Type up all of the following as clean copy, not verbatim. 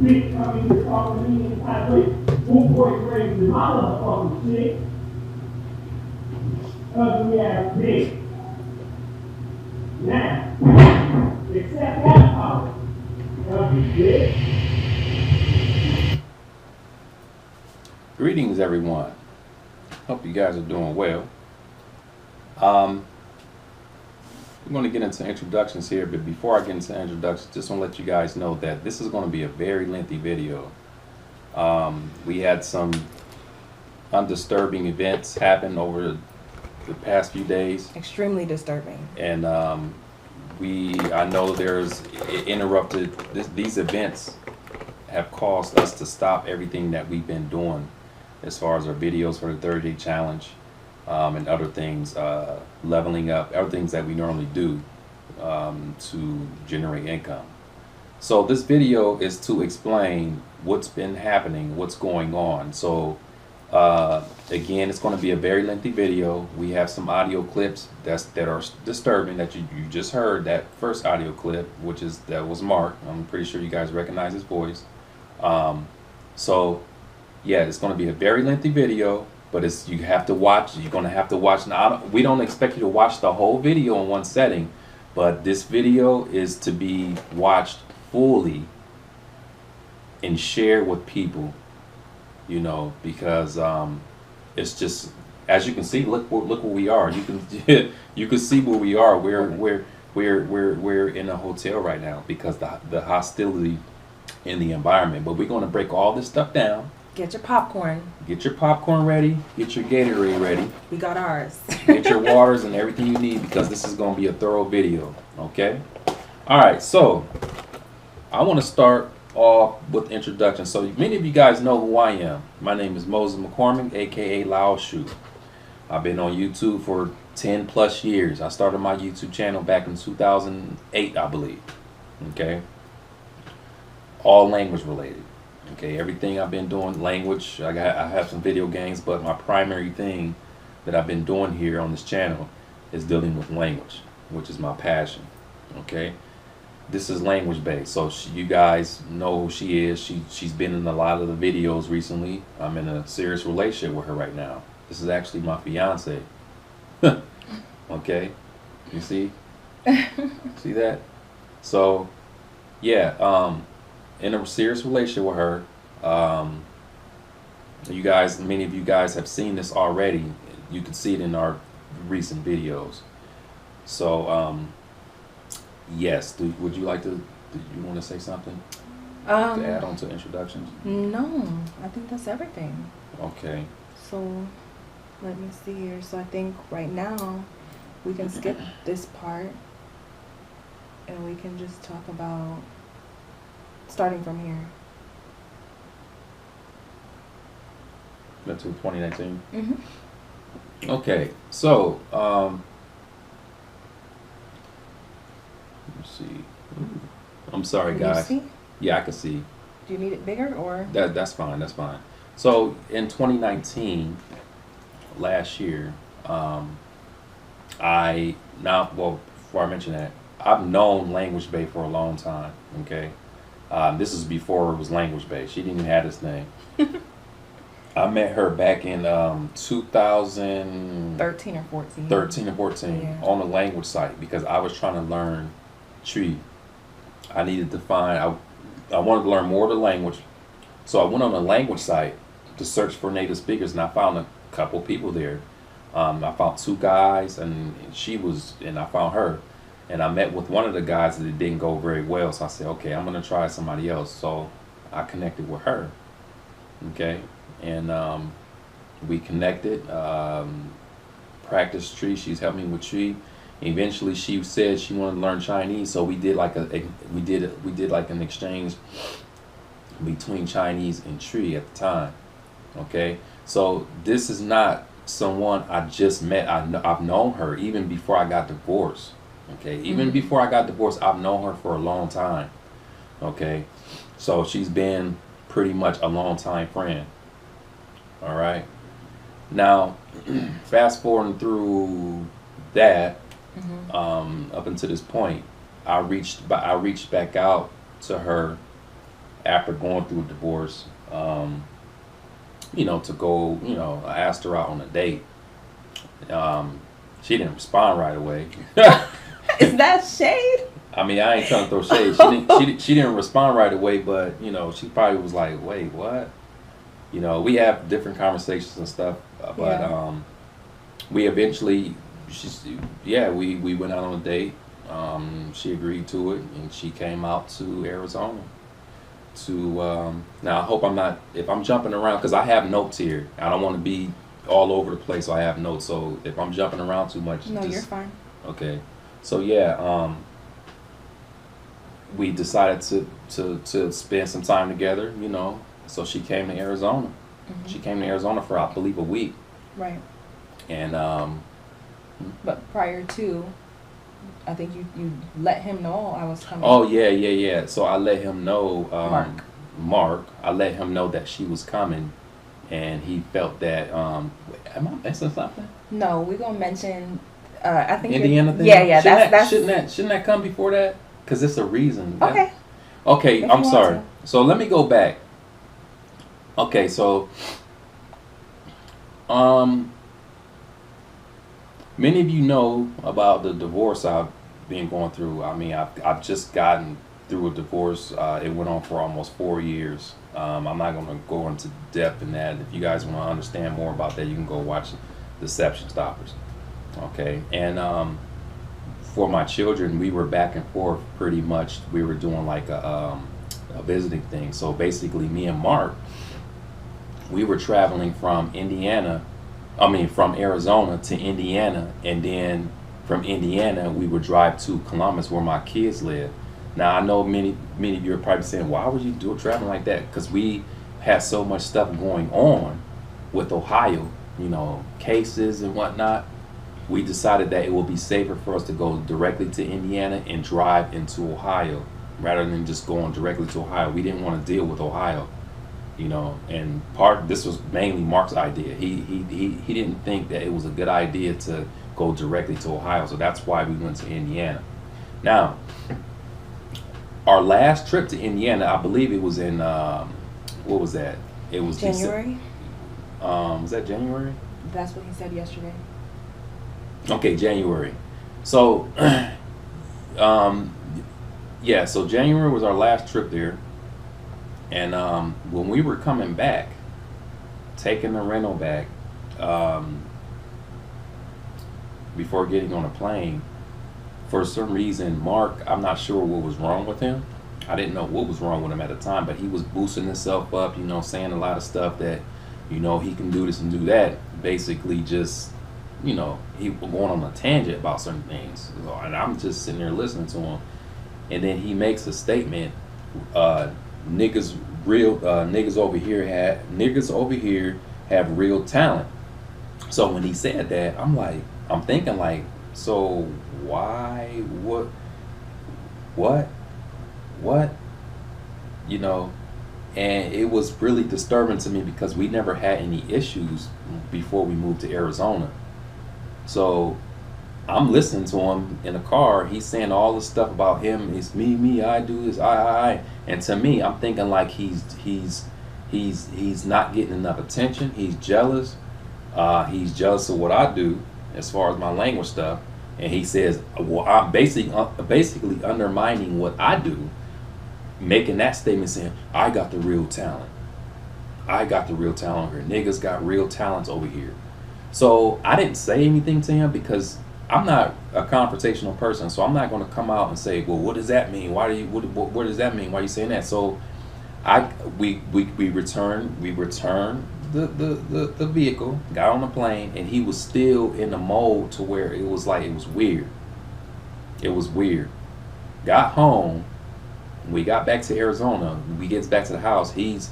Big coming here talking to me and I play full voice raising in my motherfucking shit. Ugly ass bitch. Now, accept that power. Ugly bitch. Greetings, everyone. Hope you guys are doing well. We're going to get into introductions here, but before I get into introductions, just want to let you guys know that this is going to be a very lengthy video. We had some undisturbing events happen over the past few days. Extremely disturbing. And I know there's interrupted, these events have caused us to stop everything that we've been doing as far as our videos for the 30-day challenge. And other things, leveling up, other things that we normally do to generate income. So this video is to explain what's been happening, what's going on. So again, it's going to be a very lengthy video. We have some audio clips that are disturbing that you just heard. That first audio clip, that was Mark. I'm pretty sure you guys recognize his voice. So yeah, it's going to be a very lengthy video. But you have to watch. You're going to have to watch. Now, we don't expect you to watch the whole video in one setting, but this video is to be watched fully and shared with people. You know, because it's just, as you can see. Look where we are. You can you can see where we are. We're in a hotel right now because the hostility in the environment. But we're going to break all this stuff down. Get your popcorn. Get your popcorn ready. Get your Gatorade ready. We got ours. Get your waters and everything you need because this is going to be a thorough video. Okay? All right. So I want to start off with introduction. So many of you guys know who I am. My name is Mark McCormick, aka Lao Shu. I've been on YouTube for 10 plus years. I started my YouTube channel back in 2008, I believe. Okay? All language related. Okay, everything I've been doing, language, I have some video games, but my primary thing that I've been doing here on this channel is dealing with language, which is my passion. Okay, this is language based, so you guys know who she is. She's been in a lot of the videos recently. I'm in a serious relationship with her right now. This is actually my fiance. Okay, you see? See that? So yeah, in a serious relationship with her. Many of you guys have seen this already. You can see it in our recent videos. So yes, would you like to, do you want to say something to add on to introductions? No, I think that's everything. Okay. So let me see here. So I think right now we can skip this part and we can just talk about starting from here. That's 2019. Mm-hmm. Okay, so let's see. I'm sorry, Can guys. you see? Yeah, I can see. Do you need it bigger or? That's fine. That's fine. So in 2019, last year, before I mention that, I've known Language Bay for a long time. Okay. This is before it was Language Bay. She didn't even have this name. I met her back in 2013 or 14. 13 or 14 Yeah. on a language site because I was trying to learn Tree. I needed to find, I wanted to learn more of the language. So I went on a language site to search for native speakers and I found a couple people there. I found two guys and I found her. And I met with one of the guys that it didn't go very well. So I said, okay, I'm going to try somebody else. So I connected with her. Okay. And we connected, practiced Tree. She's helped me with Tree. Eventually she said she wanted to learn Chinese. So we did like we did like an exchange between Chinese and Tree at the time. Okay. So this is not someone I just met. I've known her even before I got divorced. Okay, even before I got divorced, I've known her for a long time. Okay, so she's been pretty much a long time friend. All right. Now, fast forwarding through that, up until this point, I reached back out to her after going through a divorce, you know, to go, you know, I asked her out on a date. She didn't respond right away. Is that shade? I mean, I ain't trying to throw shade. She didn't respond right away, but you know, she probably was like, "Wait, what?" You know, we have different conversations and stuff, but Yeah. we eventually, we went out on a date. She agreed to it, and she came out to Arizona. Now I hope I'm not, if I'm jumping around, because I have notes here. I don't want to be all over the place, so I have notes. So if I'm jumping around too much, No, you're fine. okay. So yeah, we decided to spend some time together, you know. So she came to Arizona. Mhm. She came to Arizona for, I believe, a week. Right. And But prior to, I think you let him know I was coming. oh yeah. So I let him know, Mark. I let him know that she was coming, and he felt that. Am I missing something? No, we're gonna mention. I think Indiana thing. Yeah. That's Shouldn't that come before that? Because it's a reason. okay. Okay, If I'm you want sorry. to. So let me go back. Okay, so many of you know about the divorce I've been going through. I mean, I've just gotten through a divorce. It went on for almost 4 years. I'm not going to go into depth in that. If you guys want to understand more about that, you can go watch Deception Stoppers. Okay, and for my children, we were back and forth pretty much. We were doing like a visiting thing. So basically, me and Mark, we were traveling from from Arizona to Indiana, and then from Indiana we would drive to Columbus, where my kids live. Now I know many of you are probably saying, why would you do traveling like that? Because we had so much stuff going on with Ohio, you know, cases and whatnot. We decided that it would be safer for us to go directly to Indiana and drive into Ohio rather than just going directly to Ohio. We didn't want to deal with Ohio. You know, and this was mainly Mark's idea. He didn't think that it was a good idea to go directly to Ohio, so that's why we went to Indiana. Now, our last trip to Indiana, I believe it was in what was that? It was January. Was that January? That's what he said yesterday. Okay, January. So, yeah. So January was our last trip there. And when we were coming back, taking the rental back, before getting on a plane, for some reason, Mark, I'm not sure what was wrong with him. I didn't know what was wrong with him at the time, but he was boosting himself up, you know, saying a lot of stuff that, you know, he can do this and do that. Basically just, you know, he was going on a tangent about certain things. And I'm just sitting there listening to him. And then he makes a statement, niggas over here have real talent. So when he said that, I'm thinking like, so why, what, you know? And it was really disturbing to me because we never had any issues before we moved to Arizona. So I'm listening to him in the car. He's saying all this stuff about him. It's me, I do this, I. And to me, I'm thinking like he's not getting enough attention. He's jealous. He's jealous of what I do as far as my language stuff. And he says, well, I'm basically undermining what I do, making that statement saying, I got the real talent. I got the real talent here. Niggas got real talents over here. So I didn't say anything to him because I'm not a confrontational person, so I'm not going to come out and say, well, what does that mean? What does that mean? Why are you saying that? So we returned the vehicle, got on the plane, and he was still in the mode to where it was weird. It was weird. Got home, we got back to Arizona. We gets back to the house. He's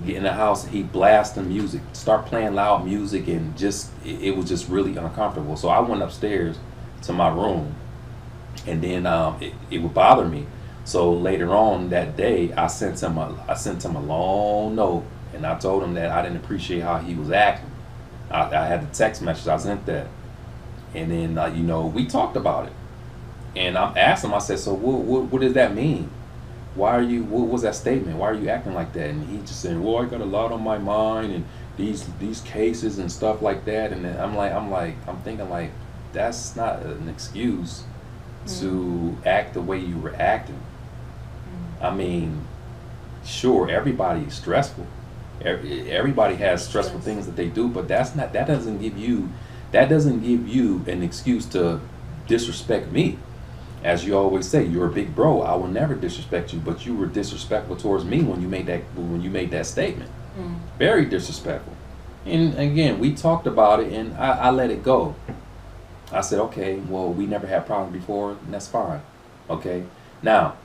in the house. He blasting music, start playing loud music, and it was just really uncomfortable. So I went upstairs to my room, and then it would bother me. So later on that day, I sent him a long note, and I told him that I didn't appreciate how he was acting. I had the text message. I sent that, and then we talked about it, and I asked him. I said, so what does that mean? why are you, what was that statement? Why are you acting like that? And he just said, well, I got a lot on my mind and these cases and stuff like that. And then I'm thinking like, that's not an excuse to act the way you were acting. I mean, sure, everybody's stressful. Everybody has stressful things that they do, but that doesn't give you an excuse to disrespect me. As you always say, you're a big bro. I will never disrespect you, but you were disrespectful towards me when you made that statement. Very disrespectful. And again, we talked about it, and I let it go. I said, okay, well, we never had problems before, and that's fine. Okay. Now,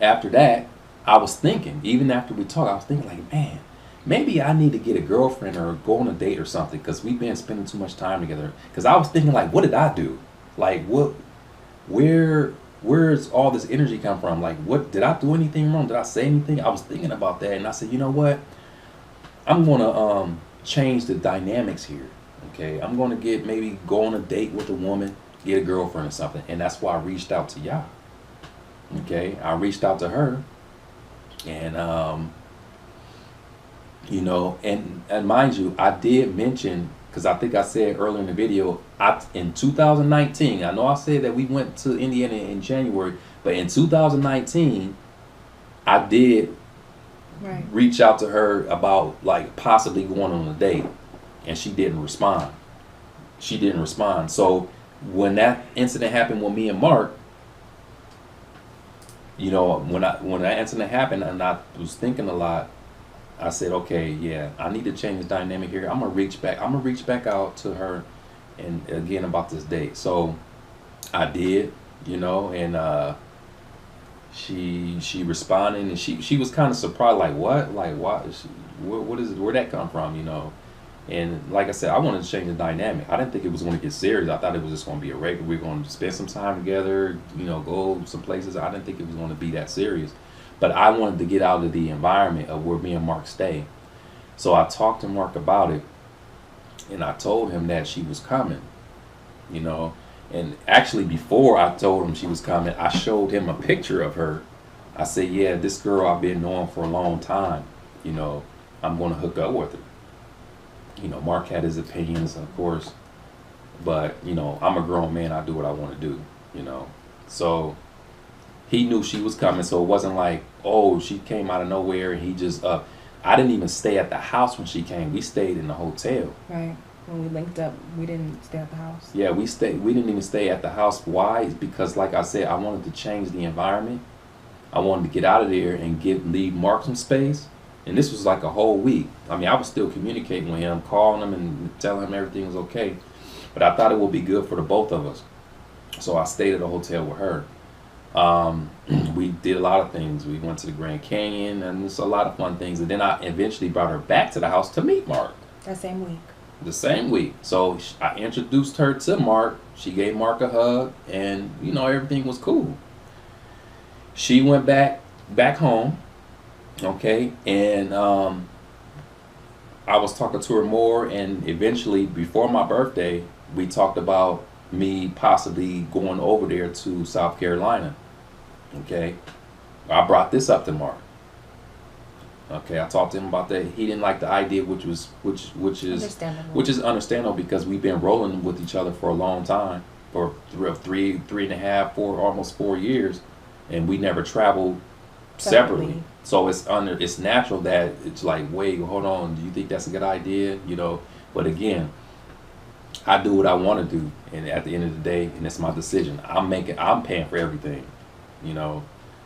after that, I was thinking, even after we talked, I was thinking like, man, maybe I need to get a girlfriend or go on a date or something, because we've been spending too much time together. Because I was thinking like, what did I do? Like, where's all this energy come from? Like, what, did I do anything wrong? Did I say anything? I was thinking about that, and I said, you know what? I'm gonna change the dynamics here. Okay, I'm gonna maybe go on a date with a woman, get a girlfriend or something, and that's why I reached out to y'all. Okay, I reached out to her, and you know, and mind you, I did mention, because I think I said earlier in the video, in 2019, I know I said that we went to Indiana in January, but in 2019, I did reach out to her about like possibly going on a date, and she didn't respond. So when that incident happened with me and Mark, you know, when that incident happened and I was thinking a lot, I said, okay, yeah, I need to change the dynamic here. I'm gonna reach back out to her, and again about this date. So I did, you know, and she responded, and she was kind of surprised, like what, what is it, where'd that come from, you know? And like I said, I wanted to change the dynamic. I didn't think it was going to get serious. I thought it was just going to be a regular, we're going to spend some time together, you know, go some places. I didn't think it was going to be that serious. But I wanted to get out of the environment of where me and Mark stay. So I talked to Mark about it, and I told him that she was coming, you know. And actually, before I told him she was coming, I showed him a picture of her. I said, yeah, this girl I've been knowing for a long time, you know, I'm going to hook up with her. You know, Mark had his opinions, of course, but, you know, I'm a grown man. I do what I want to do, you know. So he knew she was coming, so it wasn't like, oh, she came out of nowhere and he just I didn't even stay at the house when she came. We stayed in the hotel. Right. When we linked up, we didn't stay at the house. Yeah, we didn't even stay at the house. Why? Because like I said, I wanted to change the environment. I wanted to get out of there and leave Mark some space. And this was like a whole week. I mean, I was still communicating with him, calling him and telling him everything was okay. But I thought it would be good for the both of us. So I stayed at a hotel with her. We did a lot of things. We went to the Grand Canyon, and it's a lot of fun things. And then I eventually brought her back to the house to meet Mark. That same week. The same week. So I introduced her to Mark. She gave Mark a hug, and, you know, everything was cool. She went back home. Okay, and I was talking to her more, and eventually, before my birthday, we talked about me possibly going over there to South Carolina. Okay, I brought this up to Mark. Okay, I talked to him about that. He didn't like the idea, which is understandable because we've been rolling with each other for a long time, for three and a half, almost 4 years, and we never traveled separately. So it's natural that it's like, wait, hold on, do you think that's a good idea? You know, but again, I do what I want to do, and at the end of the day, and it's my decision. I'm paying for everything, you know.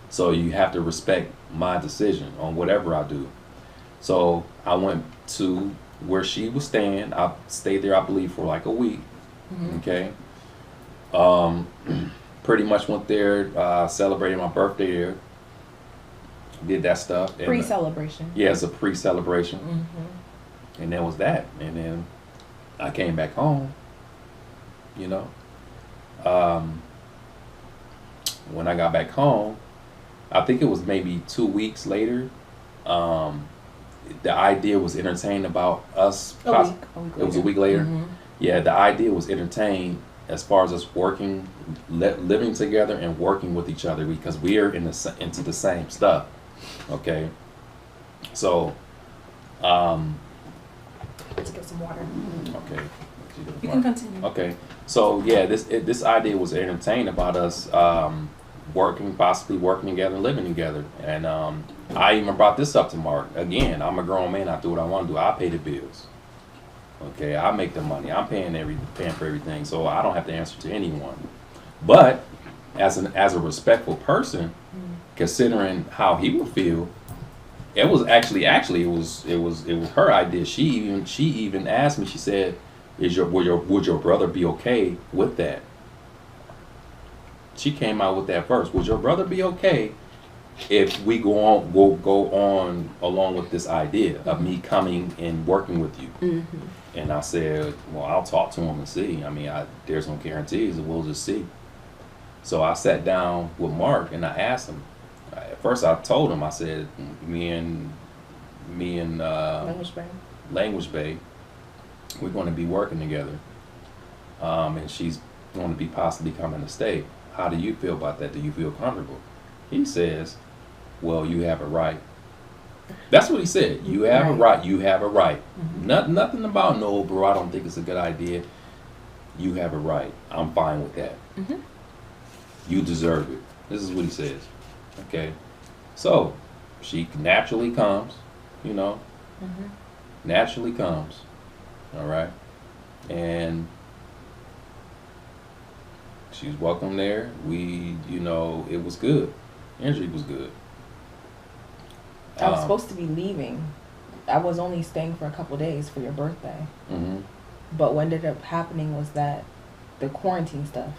So you have to respect my decision on whatever I do. So I went to where she was staying. I stayed there, I believe, for like a week. Okay. Pretty much went there, celebrated my birthday there. Did that stuff. Pre-celebration. Yeah, it's a pre-celebration. And that was that. And then I came back home, you know. When I got back home, I think it was maybe 2 weeks later, the idea was entertained about us. A week it was a week later. Yeah, the idea was entertained as far as us working, living together and working with each other, because we are into the same stuff. Okay, so Let's get some water. okay, You can continue. okay. So yeah, this idea was entertained about us possibly working together and living together, and I even brought this up to Mark. Again, I'm a grown man. I do what I want to do. I pay the bills. Okay, I make the money. I'm paying for everything, so I don't have to answer to anyone. But as a respectful person, considering how he would feel, it was actually it was her idea. She even asked me. She said, would your brother be okay with that?" She came out with that first. "Would your brother be okay if we go on along with this idea of me coming and working with you?" Mm-hmm. And I said, "Well, I'll talk to him and see. I mean, there's no guarantees, and we'll just see." So I sat down with Mark and I asked him. At first, I told him, I said, me and Language Bay, we're going to be working together, and she's going to be possibly coming to stay. How do you feel about that? Do you feel comfortable? He says, "Well, you have a right." That's what he said. "You have a right. You have a right." Mm-hmm. Nothing about, "No, bro, I don't think it's a good idea." "You have a right. I'm fine with that. Mm-hmm. You deserve it." This is what he says. Okay. So she naturally comes, naturally comes. All right. And she's welcome there. It was good. Energy was good. I was supposed to be leaving. I was only staying for a couple days for your birthday. Mm-hmm. But what ended up happening was that the quarantine stuff.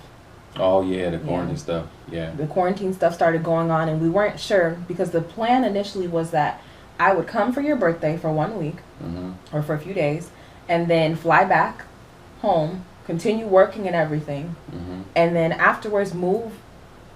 Oh yeah, the quarantine stuff. Yeah. The quarantine stuff started going on, and we weren't sure, because the plan initially was that I would come for your birthday for 1 week, or for a few days, and then fly back home, continue working and everything, and then afterwards move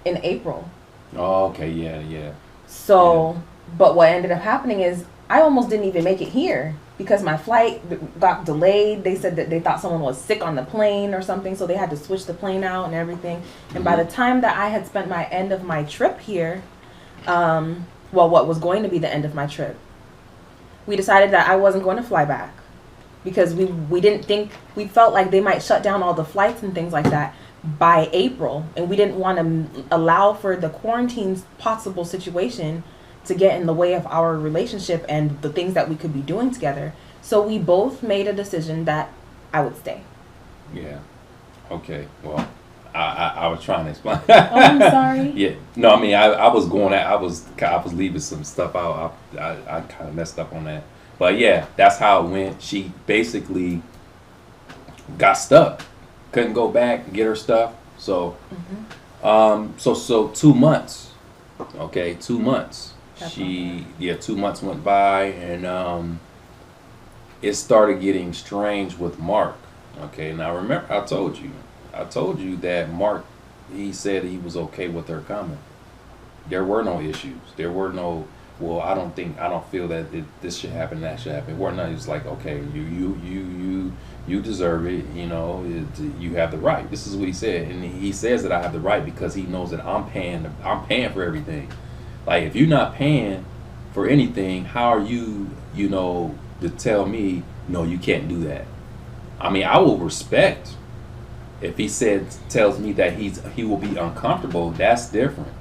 in April. Oh, okay. Yeah. So, but what ended up happening is I almost didn't even make it here because my flight got delayed. They said that they thought someone was sick on the plane or something, so they had to switch the plane out and everything. And by the time that I had spent my end of my trip here, what was going to be the end of my trip, we decided that I wasn't going to fly back, because we didn't think, we felt like they might shut down all the flights and things like that by April, and we didn't want to allow for the quarantine's possible situation to get in the way of our relationship and the things that we could be doing together. So we both made a decision that I would stay. Yeah. Okay. Well, I was trying to explain. Oh, I'm sorry. Yeah. No, I mean, I was leaving some stuff out. I kind of messed up on that. But yeah, that's how it went. She basically got stuck. Couldn't go back and get her stuff. So, so 2 months. Okay, 2 months. 2 months went by, and it started getting strange with Mark. Okay, now remember, I told you that Mark, he said he was okay with her coming. There were no issues. There were no, well, I don't feel that this should happen, that should happen. We're not. It's like, okay, you deserve it. You have the right. This is what he said, and he says that I have the right because he knows that I'm paying for everything. Like, if you're not paying for anything, how are you, to tell me, no, you can't do that? I mean, I will respect if he tells me that he will be uncomfortable. That's different.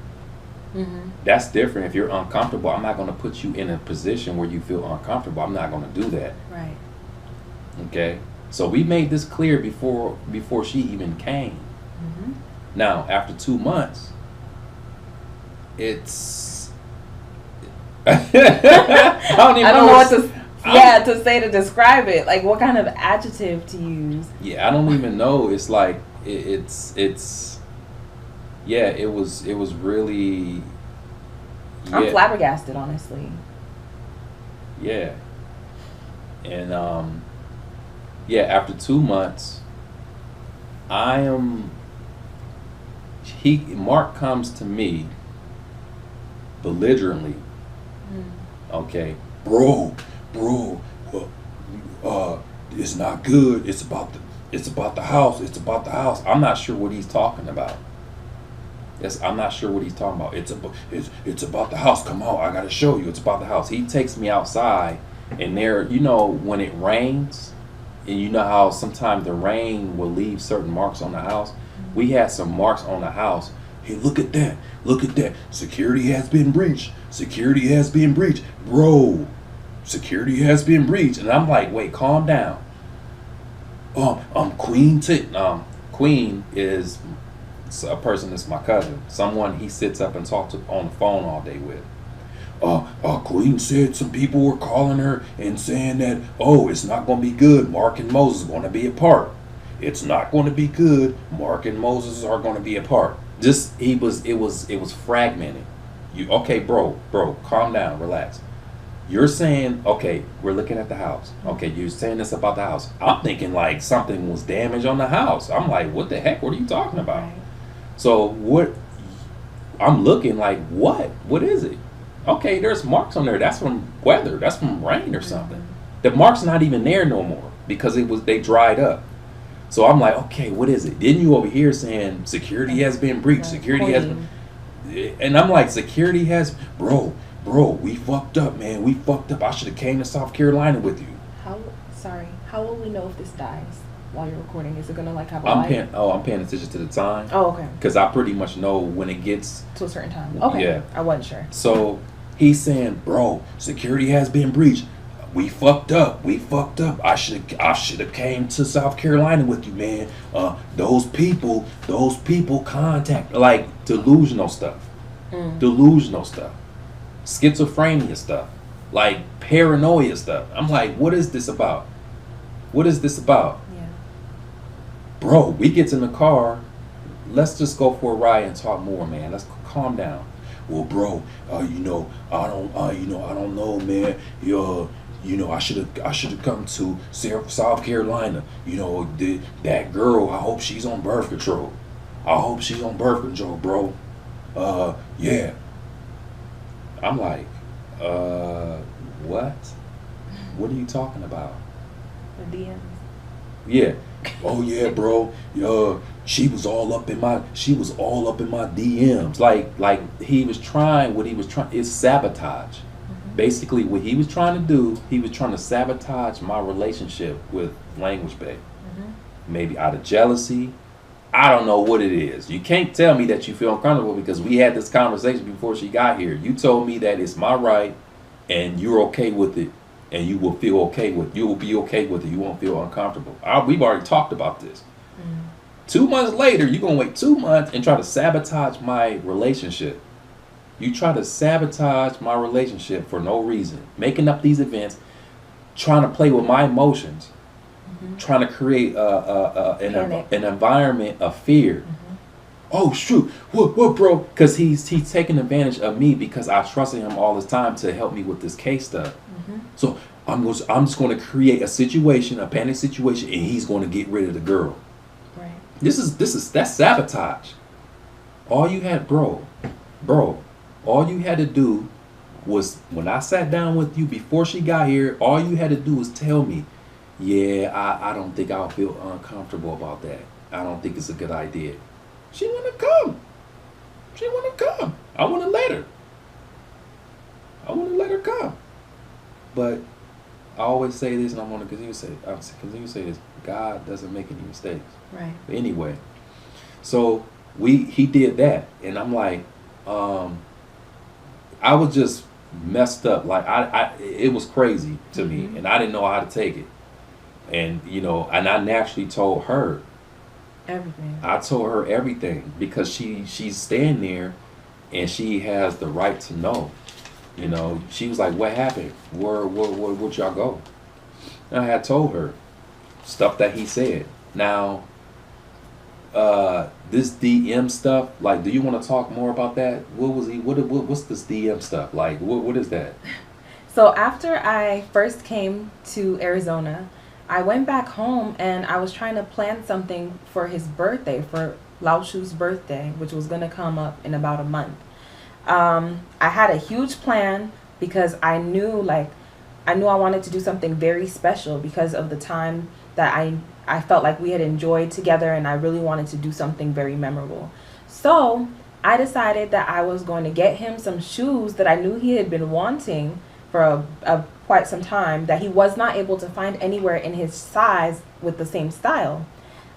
That's different. If you're uncomfortable, I'm not going to put you in a position where you feel uncomfortable. I'm not going to do that. Right. Okay. So we made this clear before she even came. Now, after 2 months, it's I don't know what to say to describe it. Like, what kind of adjective to use? Yeah, I don't even know. It's like it's yeah. It was really. Yeah. I'm flabbergasted, honestly. Yeah, and after 2 months, Mark comes to me belligerently. Okay, bro, it's not good. It's it's about the house. It's about the house. I'm not sure what he's talking about. Yes, I'm not sure what he's talking about. It's about the house. Come on, I gotta show you. It's about the house. He takes me outside, and there, you know, when it rains, and you know how sometimes the rain will leave certain marks on the house. We had some marks on the house. Hey, look at that. Look at that. Security has been breached. Security has been breached. Bro, security has been breached. And I'm like, wait, calm down. Queen is a person that's my cousin. Someone he sits up and talks on the phone all day with. Queen said some people were calling her and saying that, oh, it's not going to be good. Mark and Moses are going to be apart. It's not going to be good. Mark and Moses are going to be apart. It was fragmented. Okay, bro, calm down, relax. You're saying, okay, we're looking at the house. Okay, you're saying this about the house. I'm thinking like something was damaged on the house. I'm like, what the heck? What are you talking about? Right. So what? I'm looking like, what? What is it? Okay, there's marks on there. That's from weather. That's from rain or something. The mark's not even there no more because they dried up. So I'm like, okay, what is it? Then you over here saying security has been breached. Security has been, and I'm like, security has, bro, we fucked up, man. We fucked up. I should have came to South Carolina with you. How will we know if this dies while you're recording? Is it gonna like have a light? I'm paying attention to the time. Oh, okay. Because I pretty much know when it gets to a certain time. Okay. Yeah. I wasn't sure. So he's saying, bro, security has been breached. We fucked up. I should have came to South Carolina with you, man. Those people contact, like delusional stuff. Delusional stuff. Schizophrenia stuff. Like paranoia stuff. I'm like, what is this about? What is this about? Yeah. Bro, we get in the car. Let's just go for a ride and talk more, man. Let's calm down. Well, bro, I don't know, man. I should have come to South Carolina. That girl, I hope she's on birth control. Bro. Yeah. I'm like, what? What are you talking about? The DMs. Yeah. Oh yeah, bro. She was all up in my DMs. Like he was trying it's sabotage. Basically, what he was trying to do, he was trying to sabotage my relationship with Language Bay. Maybe out of jealousy. I don't know what it is. You can't tell me that you feel uncomfortable because we had this conversation before she got here. You told me that it's my right and you're okay with it and you will be okay with it. You won't feel uncomfortable. We've already talked about this. 2 months later, you're going to wait 2 months and try to sabotage my relationship. You try to sabotage my relationship for no reason, making up these events, trying to play with my emotions, trying to create an environment of fear. Oh shoot, what, bro? Because he's taking advantage of me because I trusted him all this time to help me with this case stuff. So I'm just going to create a panic situation, and he's going to get rid of the girl. Right. That's sabotage. All you had, bro. All you had to do was, when I sat down with you before she got here, all you had to do was tell me, yeah, I don't think I'll feel uncomfortable about that. I don't think it's a good idea. She want to come. I want to let her come. But I always say this, and I'm going to continue to say this. God doesn't make any mistakes. Right. But anyway, so he did that, and I'm like, I was just messed up. Like it was crazy to me, and I didn't know how to take it. And and I naturally told her everything. I told her everything because she's staying there, and she has the right to know. She was like, "What happened? Where'd y'all go?" And I had told her stuff that he said. Now, this DM stuff, like, do you want to talk more about that? What's this DM stuff? Like, what is that? So after I first came to Arizona, I went back home and I was trying to plan something for his birthday, for Lao Shu's birthday, which was going to come up in about a month. I had a huge plan because I knew I wanted to do something very special because of the time that I felt like we had enjoyed together, and I really wanted to do something very memorable. So I decided that I was going to get him some shoes that I knew he had been wanting for quite some time, that he was not able to find anywhere in his size with the same style.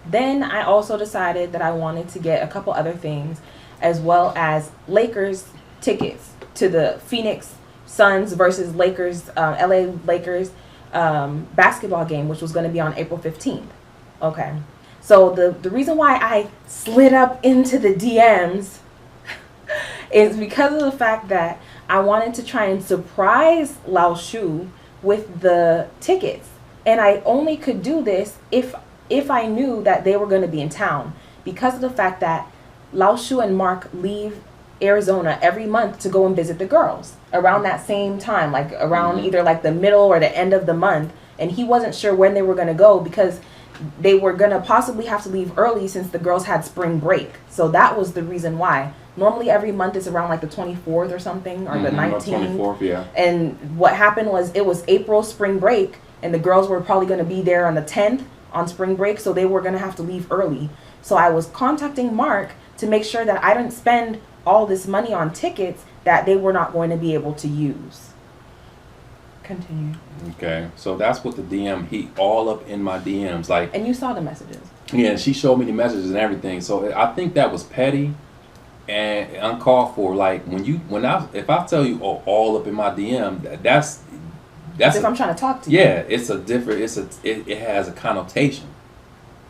Then I also decided that I wanted to get a couple other things, as well as Lakers tickets to the Phoenix Suns versus Lakers, LA Lakers basketball game, which was going to be on April 15th. Okay. So the reason why I slid up into the DMs is because of the fact that I wanted to try and surprise Lao Shu with the tickets. And I only could do this if I knew that they were going to be in town, because of the fact that Lao Shu and Mark leave Arizona every month to go and visit the girls around that same time, like around either like the middle or the end of the month. And he wasn't sure when they were going to go, because they were going to possibly have to leave early since the girls had spring break. So that was the reason why. Normally every month it's around like the 24th or something, or the 19th. 24th, yeah. And what happened was, it was April spring break, and the girls were probably going to be there on the 10th on spring break, so they were going to have to leave early. So I was contacting Mark to make sure that I didn't spend all this money on tickets that they were not going to be able to use. Continue. Okay, so that's what the DM, he all up in my DMs, like. And you saw the messages. Yeah, she showed me the messages and everything. So I think that was petty and uncalled for. Like if I tell you all up in my DM, that's if I'm trying to talk to you. Yeah, it has a connotation.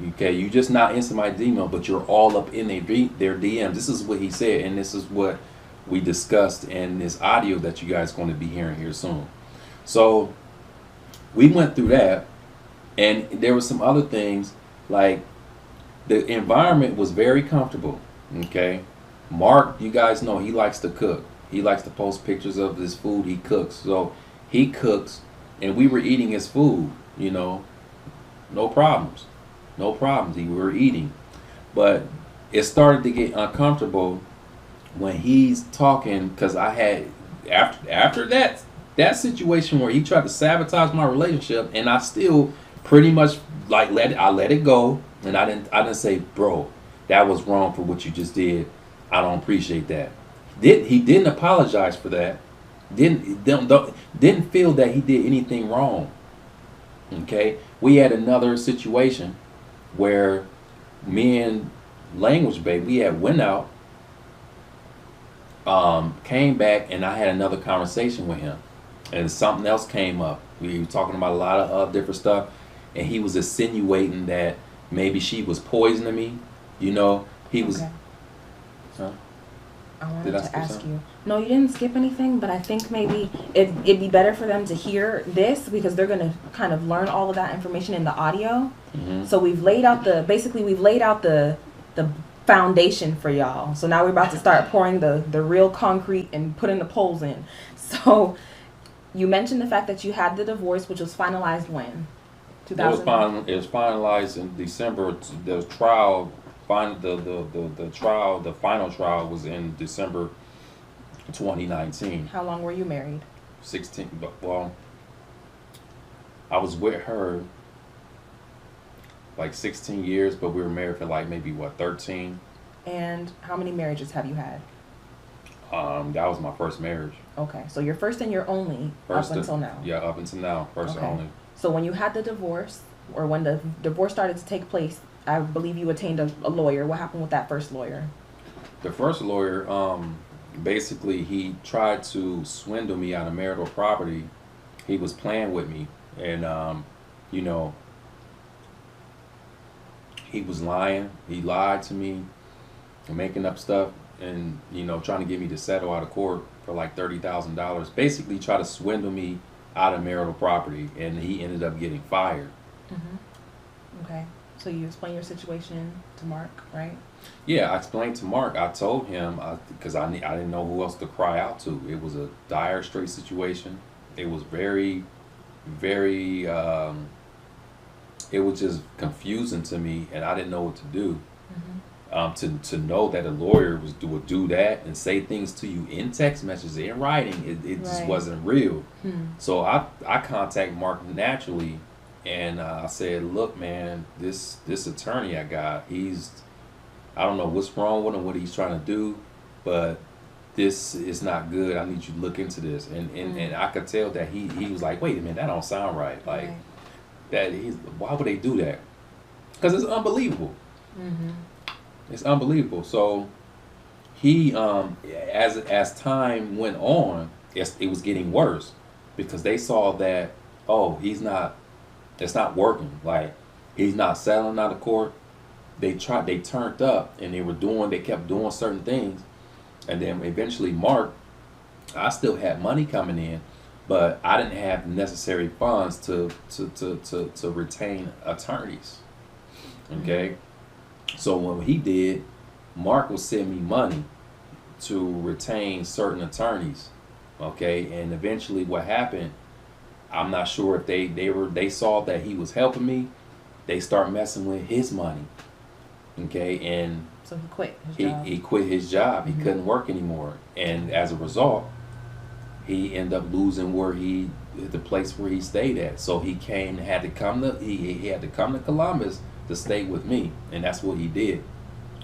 Okay, you just not into my DM, but you're all up in their DMs. This is what he said, and this is what we discussed in this audio that you guys are going to be hearing here soon. So we went through that, and there were some other things, like the environment was very comfortable. Okay, Mark, you guys know he likes to cook. He likes to post pictures of his food he cooks. So he cooks, and we were eating his food, you know, no problems. No problems. We were eating. But it started to get uncomfortable when he's talking, because I had, after that situation where he tried to sabotage my relationship, and I still pretty much like let it go, and I didn't say, bro, that was wrong for what you just did. I don't appreciate that. He didn't apologize for that. Didn't feel that he did anything wrong. Okay, we had another situation where me and Language Babe, we had went out, came back, and I had another conversation with him, and something else came up. We were talking about a lot of different stuff, and he was insinuating that maybe she was poisoning me. You know, he was. Okay. Huh? I wanted to ask you. No, you didn't skip anything, but I think maybe it'd be better for them to hear this, because they're going to kind of learn all of that information in the audio. Mm-hmm. So we've laid out the foundation for y'all. So now we're about to start pouring the real concrete and putting the poles in. So you mentioned the fact that you had the divorce, which was finalized when? 2000. It was finalized in December. The trial. The final trial was in December 2019. How long were you married? 16. Well, I was with her like 16 years, but we were married for like maybe 13. And how many marriages have you had? That was my first marriage. Okay, so your first and your only up until now. Yeah, up until now, first and only. So when you had the divorce, or when the divorce started to take place, I believe you attained a lawyer. What happened with that first lawyer? The first lawyer, basically he tried to swindle me out of marital property. He was playing with me, and you know, he was lying. He lied to me, and making up stuff, and you know, trying to get me to settle out of court for like $30,000. Basically, try to swindle me out of marital property, and he ended up getting fired. Mm-hmm. Okay. So you explained your situation to Mark, right? Yeah, I explained to Mark. I told him, because I didn't know who else to cry out to. It was a dire straight situation. It was very, very, it was just confusing to me, and I didn't know what to do. Mm-hmm. To know that a lawyer would do that and say things to you in text messages, in writing, it just wasn't real. Hmm. So I contacted Mark naturally, And I said, look, man, this attorney I got, I don't know what's wrong with him, what he's trying to do, but this is not good. I need you to look into this. And I could tell that he was like, wait a minute, that don't sound right. Like, why would they do that? Because it's unbelievable. It's unbelievable. So he, as time went on, it was getting worse, because they saw that, oh, it's not working. Like, he's not settling out of court. They turned up, and they kept doing certain things. And then eventually Mark, I still had money coming in, but I didn't have the necessary funds to retain attorneys. Okay? So what he did, Mark would send me money to retain certain attorneys. Okay? And eventually what happened, I'm not sure if they saw that he was helping me. They start messing with his money. Okay? And so he quit his job. He quit his job. He couldn't work anymore. And as a result, he ended up losing the place where he stayed at. So he had to come to Columbus to stay with me. And that's what he did.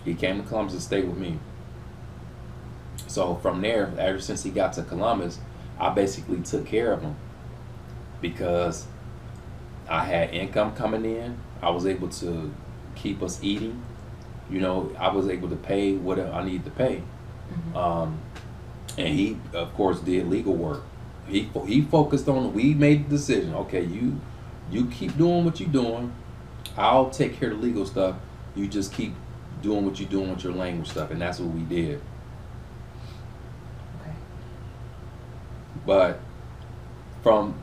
He came to Columbus to stay with me. So from there, ever since he got to Columbus, I basically took care of him, because I had income coming in. I was able to keep us eating. You know, I was able to pay what I needed to pay. And he, of course, did legal work. He focused on, we made the decision, okay, you keep doing what you're doing. I'll take care of the legal stuff. You just keep doing what you're doing with your language stuff. And that's what we did. Okay. But from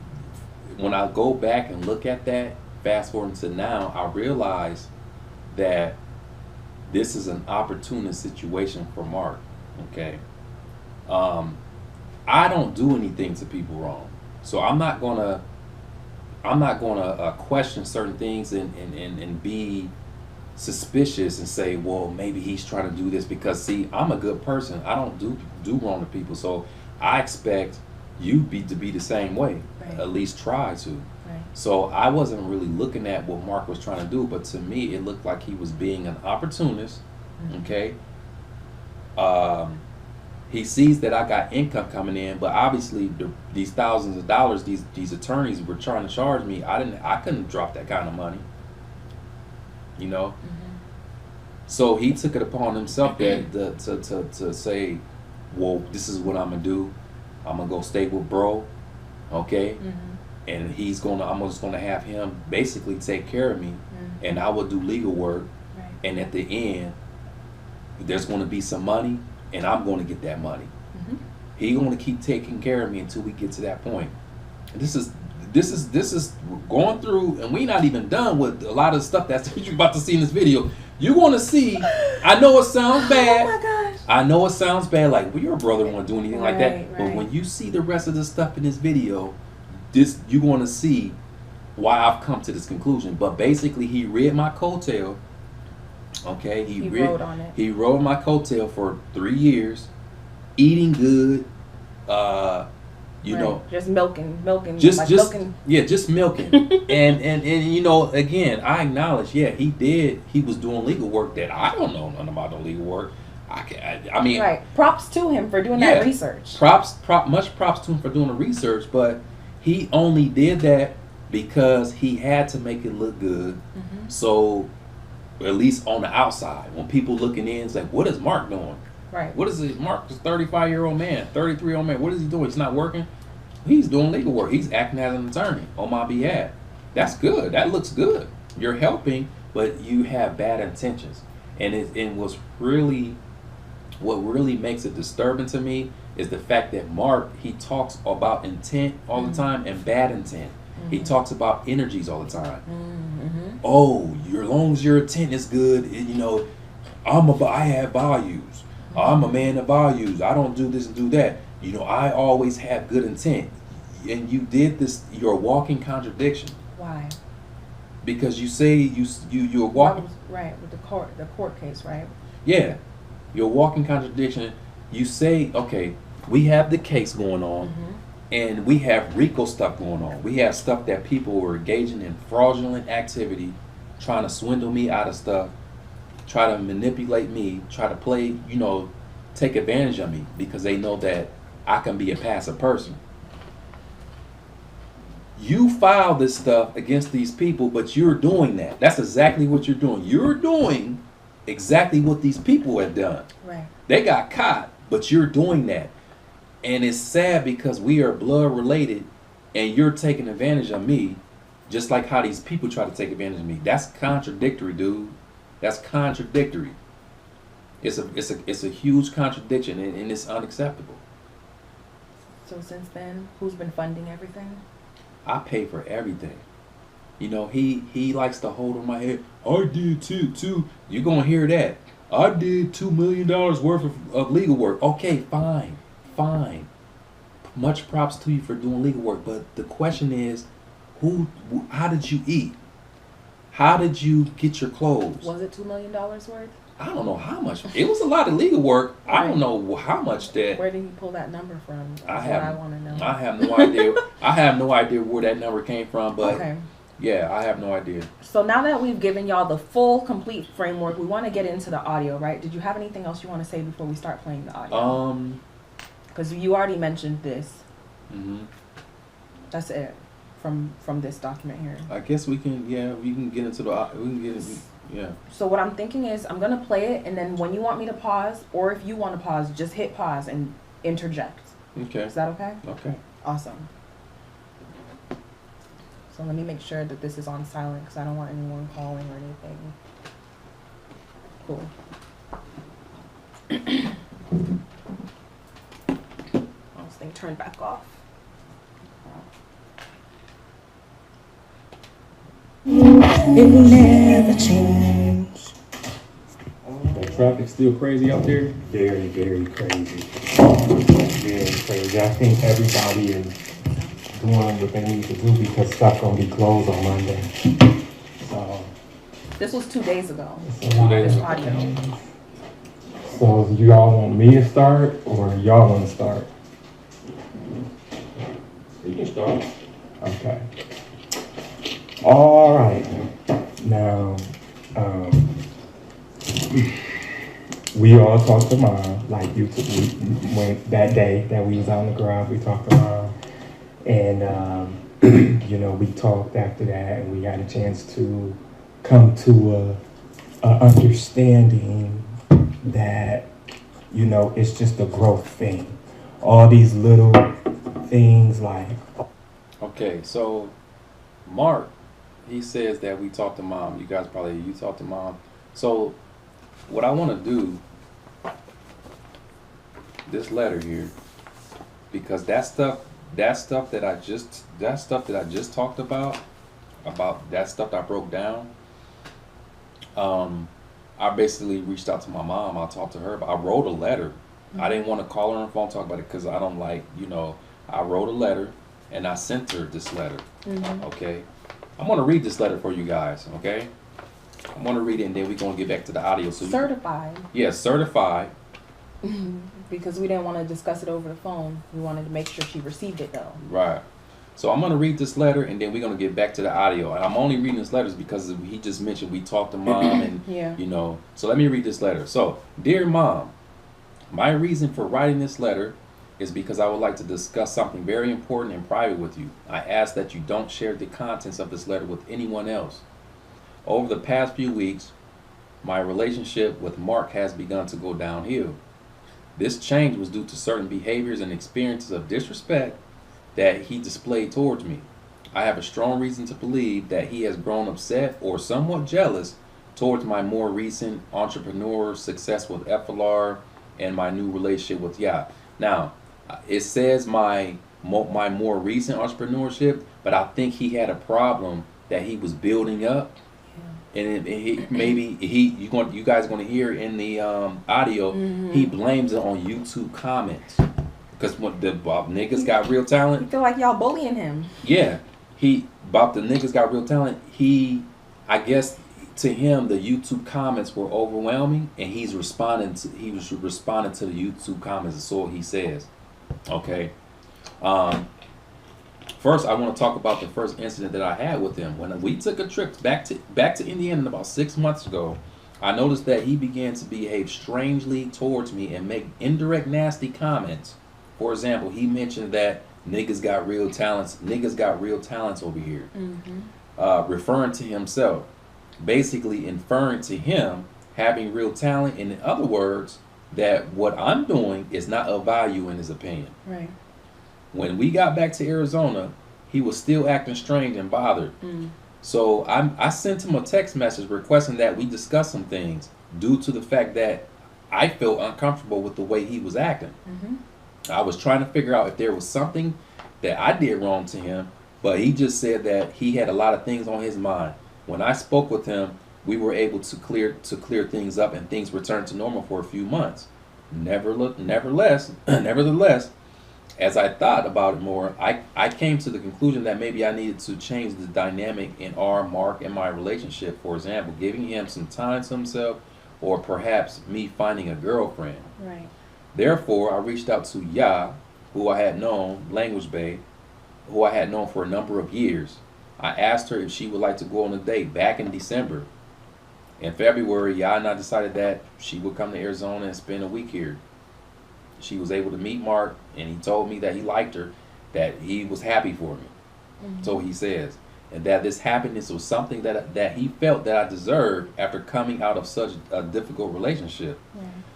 when I go back and look at that, fast forward to now, I realize that this is an opportunist situation for Mark. Okay. I don't do anything to people wrong, so I'm not gonna question certain things and be suspicious and say, well, maybe he's trying to do this, because see, I'm a good person. I don't do wrong to people, so I expect you to be the same way. Right. At least try to. Right. So I wasn't really looking at what Mark was trying to do, but to me it looked like he was being an opportunist. Okay. He sees that I got income coming in, but obviously these thousands of dollars these attorneys were trying to charge me, I couldn't drop that kind of money. You know? So he took it upon himself to say, well, this is what I'm gonna do. I'm gonna go stay with bro. Okay? And I'm just gonna have him basically take care of me, and I will do legal work. Right. And at the end, there's going to be some money, and I'm going to get that money. He's going to keep taking care of me until we get to that point. This is going through, and we're not even done with a lot of stuff that you're about to see in this video. You're going to see. I know it sounds bad. Oh my gosh. I know it sounds bad, like, well, your brother won't do anything like that. Right. But when you see the rest of the stuff in this video, you're going to see why I've come to this conclusion. But basically, he read my coattail. Okay, he rode on it. He rode my coattail for 3 years, eating good. You know, just milking, just milking. Yeah, just milking. and you know, again, I acknowledge, yeah, he was doing legal work that I don't know nothing about. No legal work. I mean, right. Props to him for doing that research. Much props to him for doing the research, but he only did that because he had to make it look good. So, at least on the outside, when people looking in, it's like, what is Mark doing? Right. What is it? Mark is a 35-year-old man, 33-year-old man. What is he doing? He's not working. He's doing legal work. He's acting as an attorney on my behalf. That's good. That looks good. You're helping, but you have bad intentions. And what really makes it disturbing to me is the fact that Mark, he talks about intent all the time and bad intent. He talks about energies all the time. Oh, as long as your intent is good, you know, I have values. I'm a man of values. I don't do this and do that. You know, I always have good intent. And you did this. You're a walking contradiction. Why? Because you say you're walking. Right, with the court case, right? Yeah, you're a walking contradiction. You say, okay, we have the case going on. And we have RICO stuff going on. We have stuff that people were engaging in fraudulent activity, trying to swindle me out of stuff, try to manipulate me, try to play, take advantage of me because they know that I can be a passive person. You file this stuff against these people, but you're doing that. That's exactly what you're doing. You're doing exactly what these people have done. Right. They got caught, but you're doing that. And it's sad because we are blood related and you're taking advantage of me just like how these people try to take advantage of me. That's contradictory, dude. That's contradictory. It's a huge contradiction and it's unacceptable. So since then, who's been funding everything? I pay for everything. He likes to hold on my head. I did too. You're gonna hear that. I did $2 million worth of legal work. Okay, fine. Much props to you for doing legal work. But the question is, how did you eat? How did you get your clothes? Was it $2 million worth? I don't know how much. It was a lot of legal work. I don't know how much that. Where did he pull that number from? I want to know. I have no idea. I have no idea where that number came from, but okay. Yeah, I have no idea. So now that we've given y'all the full, complete framework, we want to get into the audio, right? Did you have anything else you want to say before we start playing the audio? Because you already mentioned this. Mm-hmm. That's it from this document here. I guess we can. Yeah, we can get into the. We can get it. Yeah. So what I'm thinking is I'm gonna play it, and then when you want me to pause, or if you want to pause, just hit pause and interject. Okay. Is that okay? Okay. Awesome. So let me make sure that this is on silent because I don't want anyone calling or anything. Cool. This thing turned back off. It will never change. The traffic's still crazy out there? Very, very crazy. Very crazy. I think everybody is doing what they need to do because stuff gonna be closed on Monday. So This was 2 days ago. it's a lot. This audio. So you all want me to start or y'all want to start? You can start. Okay. All right. Now, we all talked to Mom, like when that day that we was on the ground, we talked to Mom. And, we talked after that and we had a chance to come to a understanding that, it's just a growth thing. All these little things like. Okay, so Mark, he says that we talked to Mom. You guys you talked to Mom. So what I want to do, this letter here, because that stuff that I just talked about that stuff that I broke down, I basically reached out to my mom. I talked to her, but I wrote a letter. Mm-hmm. I didn't want to call her on the phone, talk about it, because I don't like, I wrote a letter and I sent her this letter. Mm-hmm. Okay. I'm going to read this letter for you guys. Okay. I'm going to read it and then we're going to get back to the audio. So Certified. Yes, certified. Because we didn't want to discuss it over the phone. We wanted to make sure she received it though. Right. So I'm going to read this letter and then we're going to get back to the audio. And I'm only reading this letter because he just mentioned we talked to Mom and, yeah. So let me read this letter. So, dear Mom, my reason for writing this letter is because I would like to discuss something very important and private with you. I ask that you don't share the contents of this letter with anyone else. Over the past few weeks, my relationship with Mark has begun to go downhill. This change was due to certain behaviors and experiences of disrespect that he displayed towards me. I have a strong reason to believe that he has grown upset or somewhat jealous towards my more recent entrepreneur success with FLR and my new relationship with Yacht. Now, it says my more recent entrepreneurship, but I think he had a problem that he was building up. And you guys are going to hear in the audio, mm-hmm. He blames it on YouTube comments. Because when the niggas got real talent. You feel like y'all bullying him. Yeah. About the niggas got real talent, I guess to him the YouTube comments were overwhelming and he was responding to the YouTube comments. That's all he says. Okay. First, I want to talk about the first incident that I had with him. When we took a trip back to Indiana about 6 months ago, I noticed that he began to behave strangely towards me and make indirect nasty comments. For example, he mentioned that niggas got real talents over here. Referring to himself, basically inferring to him having real talent, and in other words, that what I'm doing is not of value in his opinion. Right. When we got back to Arizona, he was still acting strange and bothered. So I sent him a text message requesting that we discuss some things due to the fact that I felt uncomfortable with the way he was acting. I was trying to figure out if there was something that I did wrong to him, but he just said that he had a lot of things on his mind. When I spoke with him, we were able to clear things up, and things returned to normal for a few months. Nevertheless, as I thought about it more, I came to the conclusion that maybe I needed to change the dynamic in Mark and my relationship. For example, giving him some time to himself, or perhaps me finding a girlfriend. Right. Therefore, I reached out to Ya, who I had known, Language Bay, who I had known for a number of years. I asked her if she would like to go on a date back in December. In February, Ya and I decided that she would come to Arizona and spend a week here. She was able to meet Mark, and he told me that he liked her, that he was happy for me. So he says, and that this happiness was something that he felt that I deserved after coming out of such a difficult relationship.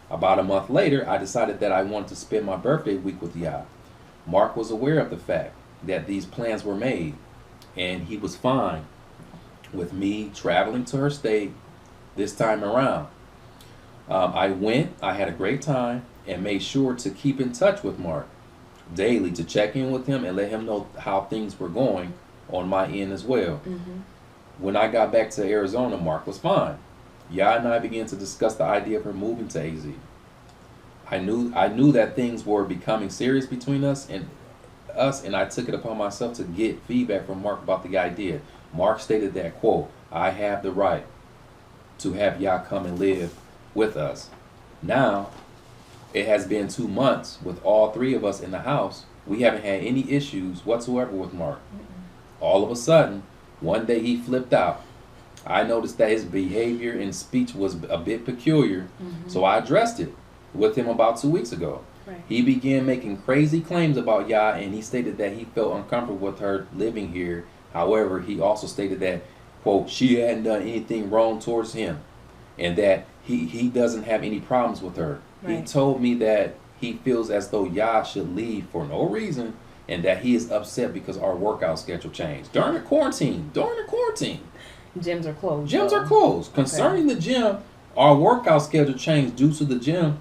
About a month later, I decided that I wanted to spend my birthday week with Ya. Mark was aware of the fact that these plans were made, and he was fine with me traveling to her state this time around. I went, I had a great time, and made sure to keep in touch with Mark daily to check in with him and let him know how things were going on my end as well. When I got back to Arizona, Mark was fine. Ya and I began to discuss the idea of her moving to AZ. I knew that things were becoming serious between us, and I took it upon myself to get feedback from Mark about the idea. Mark stated that, quote, I have the right to have Ya come and live with us. Now, it has been 2 months with all three of us in the house. We haven't had any issues whatsoever with Mark. All of a sudden, one day he flipped out. I noticed that his behavior and speech was a bit peculiar, so I addressed it with him about 2 weeks ago. He began making crazy claims about Ya, and he stated that he felt uncomfortable with her living here. However, he also stated that, quote, she hadn't done anything wrong towards him, and that he doesn't have any problems with her. He told me that he feels as though Ya should leave for no reason, and that he is upset because our workout schedule changed during the quarantine. Gyms are closed. Gyms are closed. Concerning the gym, our workout schedule changed due to the gym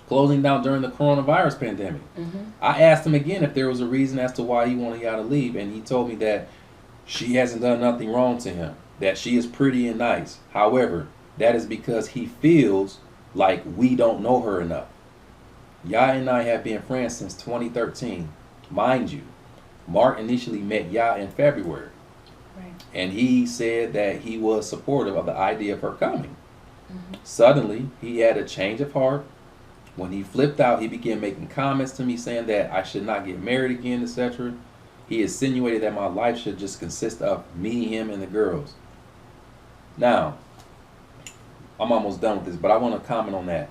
closing down during the coronavirus pandemic. I asked him again if there was a reason as to why he wanted Ya to leave, and he told me that she hasn't done nothing wrong to him, that she is pretty and nice. However, that is because he feels like we don't know her enough. Ya and I have been friends since 2013. Mind you, Mark initially met Ya in February. And he said that he was supportive of the idea of her coming. Suddenly, he had a change of heart. When he flipped out, he began making comments to me saying that I should not get married again, etc. He insinuated that my life should just consist of me, him, and the girls. Now, I'm almost done with this, but I want to comment on that.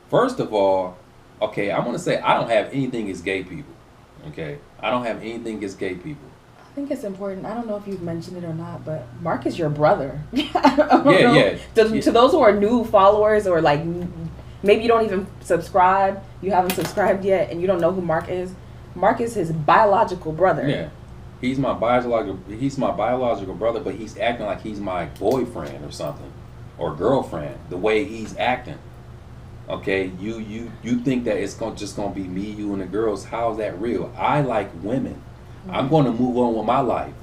First of all, okay, I want to say I don't have anything against gay people. Okay? I don't have anything against gay people. I think it's important. I don't know if you've mentioned it or not, but Mark is your brother. To those who are new followers, or like maybe you don't even subscribe, you haven't subscribed yet, and you don't know who Mark is. Mark is his biological brother. Yeah, he's my biological brother, but he's acting like he's my boyfriend or something, or girlfriend. The way he's acting. Okay, you think that it's just gonna be me, you, and the girls? How's that real? I like women. I'm going to move on with my life.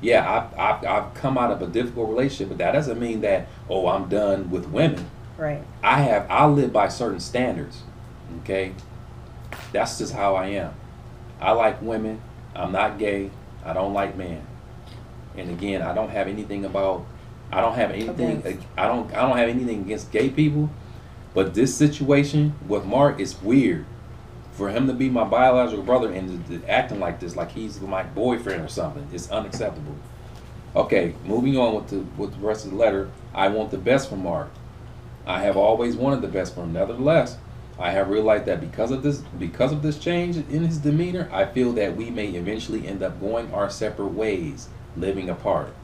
Yeah, I've come out of a difficult relationship, but that doesn't mean that, oh, I'm done with women. Right. I live by certain standards. Okay, that's just how I am. I like women. I'm not gay. I don't like men. And again, I don't have anything against gay people, but this situation with Mark is weird. For him to be my biological brother and to acting like this, like he's my boyfriend or something, is unacceptable. Okay, moving on with the rest of the letter. I want the best for Mark. I have always wanted the best for him. Nevertheless, I have realized that because of this change in his demeanor, I feel that we may eventually end up going our separate ways, living apart.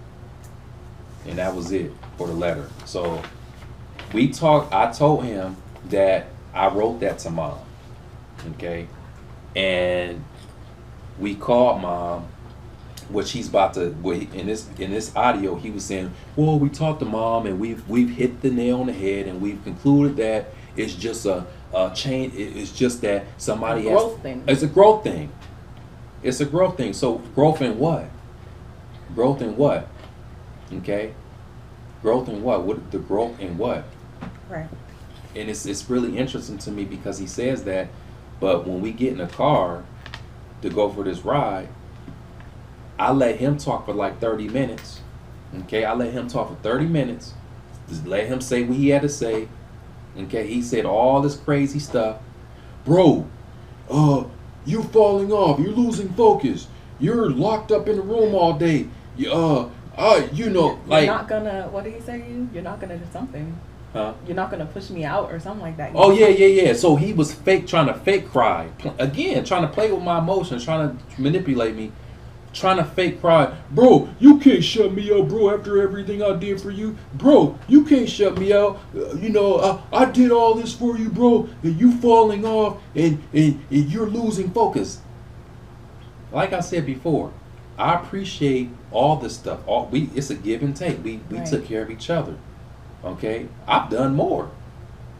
And that was it for the letter. So I told him that I wrote that to Mom. Okay? And we called Mom, which he's about to in this audio he was saying, well, we talked to Mom and we've hit the nail on the head and we've concluded that it's just a change. It's just that somebody has growth thing. It's a growth thing. It's a growth thing. So growth in what? Growth in what? Okay? Growth in what? What the growth in what? Right. And it's really interesting to me because he says that, but when we get in a car to go for this ride, I let him talk for like 30 minutes. Okay, I let him talk for 30 minutes. Just let him say what he had to say. Okay, he said all this crazy stuff. Bro, you're falling off. You're losing focus. You're locked up in the room all day. You're not gonna. What did he say? You're not gonna do something. Huh? You're not gonna push me out or something like that. Oh yeah. So he was trying to fake cry again, trying to play with my emotions, trying to manipulate me. Trying to fake cry. Bro, you can't shut me out, bro, after everything I did for you. Bro, you can't shut me out. I did all this for you, bro, and you falling off and you're losing focus. Like I said before, I appreciate all this stuff. It's a give and take. We Right. took care of each other. Okay? I've done more.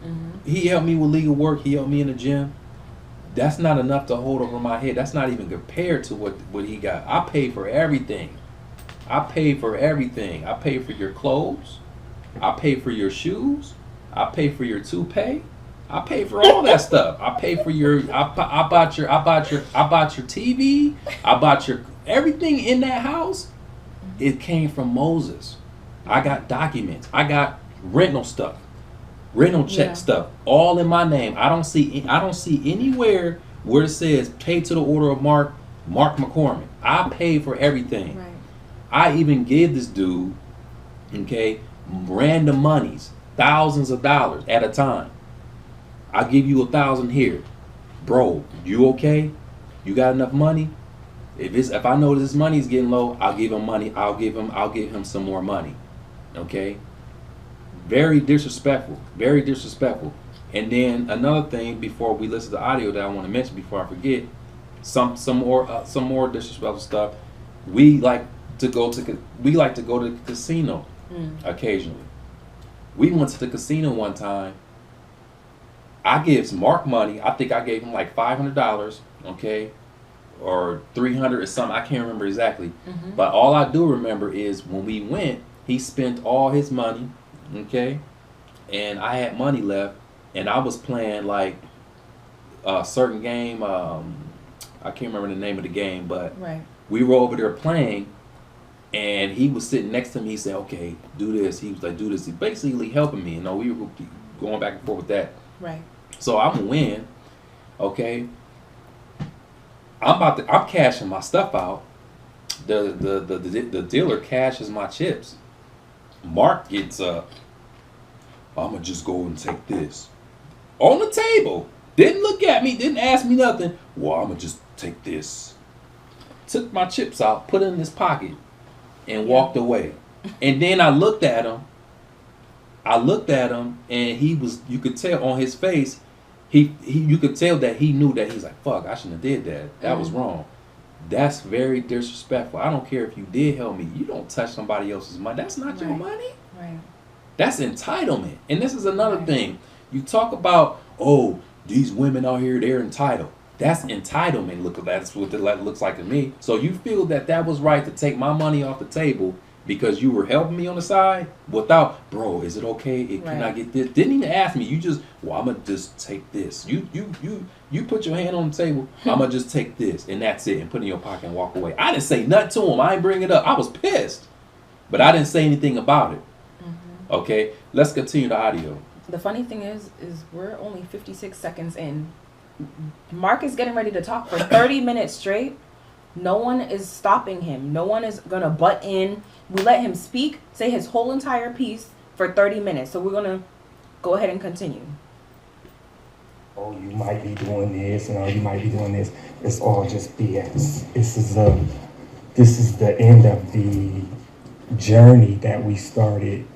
Mm-hmm. He helped me with legal work. He helped me in the gym. That's not enough to hold over my head. That's not even compared to what he got. I paid for everything. I paid for everything. I paid for your clothes. I paid for your shoes. I paid for your toupee. I paid for all that stuff. I paid for your. I bought your TV. I bought your everything in that house. It came from Moses. I got documents. I got rental stuff. Rental check stuff, all in my name. I don't see anywhere where it says pay to the order of Mark McCormick. I paid for everything. Right. I even gave this dude, okay, random monies, thousands of dollars at a time. I give you 1,000 here, bro. You okay? You got enough money? If I know this money is getting low, I'll give him money. I'll give him some more money, okay. Very disrespectful. Very disrespectful. And then another thing before we listen to the audio that I want to mention before I forget, some more disrespectful stuff. We like to go to the casino occasionally. We went to the casino one time. I gave Mark money. I think I gave him like $500, okay, or $300 or something. I can't remember exactly. Mm-hmm. But all I do remember is when we went, he spent all his money. Okay, and I had money left, and I was playing like a certain game. I can't remember the name of the game, but Right. we were over there playing, and he was sitting next to me. He said, "Okay, do this." He was like, "Do this." He basically helping me. We were going back and forth with that. Right. So I'm gonna win. Okay, I'm cashing my stuff out. The dealer cashes my chips. Mark gets up. I'm gonna just go and take this on the table. Didn't look at me. Didn't ask me nothing. Well, I'm gonna just take this. Took my chips out, put it in his pocket, and walked away. And then I looked at him. And he was. You could tell on his face. You could tell that he knew that he's like, fuck, I shouldn't have did that. That was wrong. That's very disrespectful. I don't care if you did help me. You don't touch somebody else's money. That's not your money. Right. That's entitlement. And this is another thing. You talk about, oh, these women out here, they're entitled. That's entitlement. Look, that's what it looks like to me. So you feel that was right to take my money off the table because you were helping me on the side without, bro, is it okay? Can I get this? Didn't even ask me. You just, well, I'm going to just take this. You put your hand on the table. I'm going to just take this and that's it and put it in your pocket and walk away. I didn't say nothing to him. I ain't bring it up. I was pissed. But I didn't say anything about it. Mm-hmm. Okay, let's continue the audio. The funny thing is we're only 56 seconds in Mark is getting ready to talk for 30 minutes straight. No one is stopping him. No one is going to butt in. We let him speak, say his whole entire piece for 30 minutes. So we're going to go ahead and continue. Oh, you might be doing this, and oh, you might be doing this. It's all just BS. This is the end of the journey that we started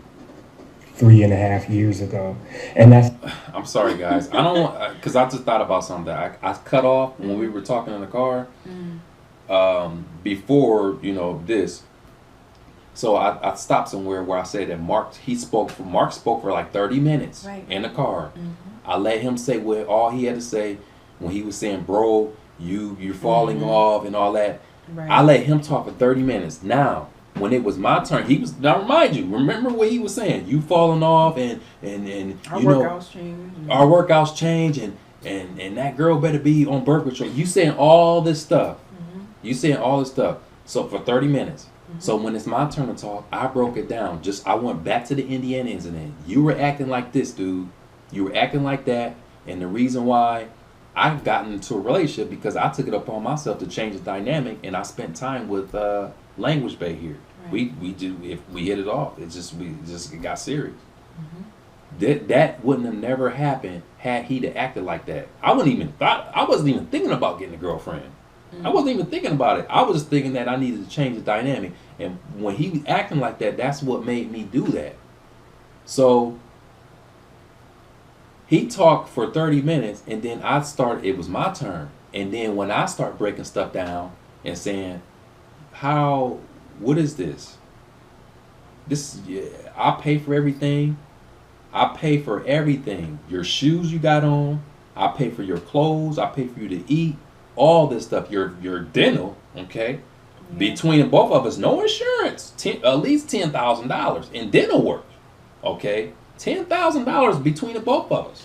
3.5 years ago, and that's. I'm sorry, guys. I don't want, because I just thought about something. I cut off when we were talking in the car before, this. So I stopped somewhere where I said that Mark spoke for like 30 minutes in the car. I let him say what all he had to say when he was saying, bro, you're falling off and all that. Right. I let him talk for 30 minutes. Now, when it was my turn, now remind you, remember what he was saying, you falling off and Our you know, workouts change. our workouts change and that girl better be on birth control. You saying all this stuff. You saying all this stuff. So for 30 minutes. So when it's my turn to talk, I broke it down. I went back to the Indiana incident. You were acting like this, dude. You were acting like that. And the reason why I got into a relationship, because I took it upon myself to change the dynamic, and I spent time with Language Bay here. Right. If we hit it off, it got serious. That wouldn't have never happened had he acted like that. I wasn't even thinking about getting a girlfriend. I wasn't even thinking about it. I was just thinking that I needed to change the dynamic. And when he was acting like that, that's what made me do that. So he talked for 30 minutes, and then it was my turn. And then when I start breaking stuff down and saying, what is this? I pay for everything. I pay for everything. Your shoes you got on. I pay for your clothes. I pay for you to eat. All this stuff, your dental, okay? Yeah. Between both of us, no insurance, at least $10,000 in dental work, okay? $10,000 between the both of us.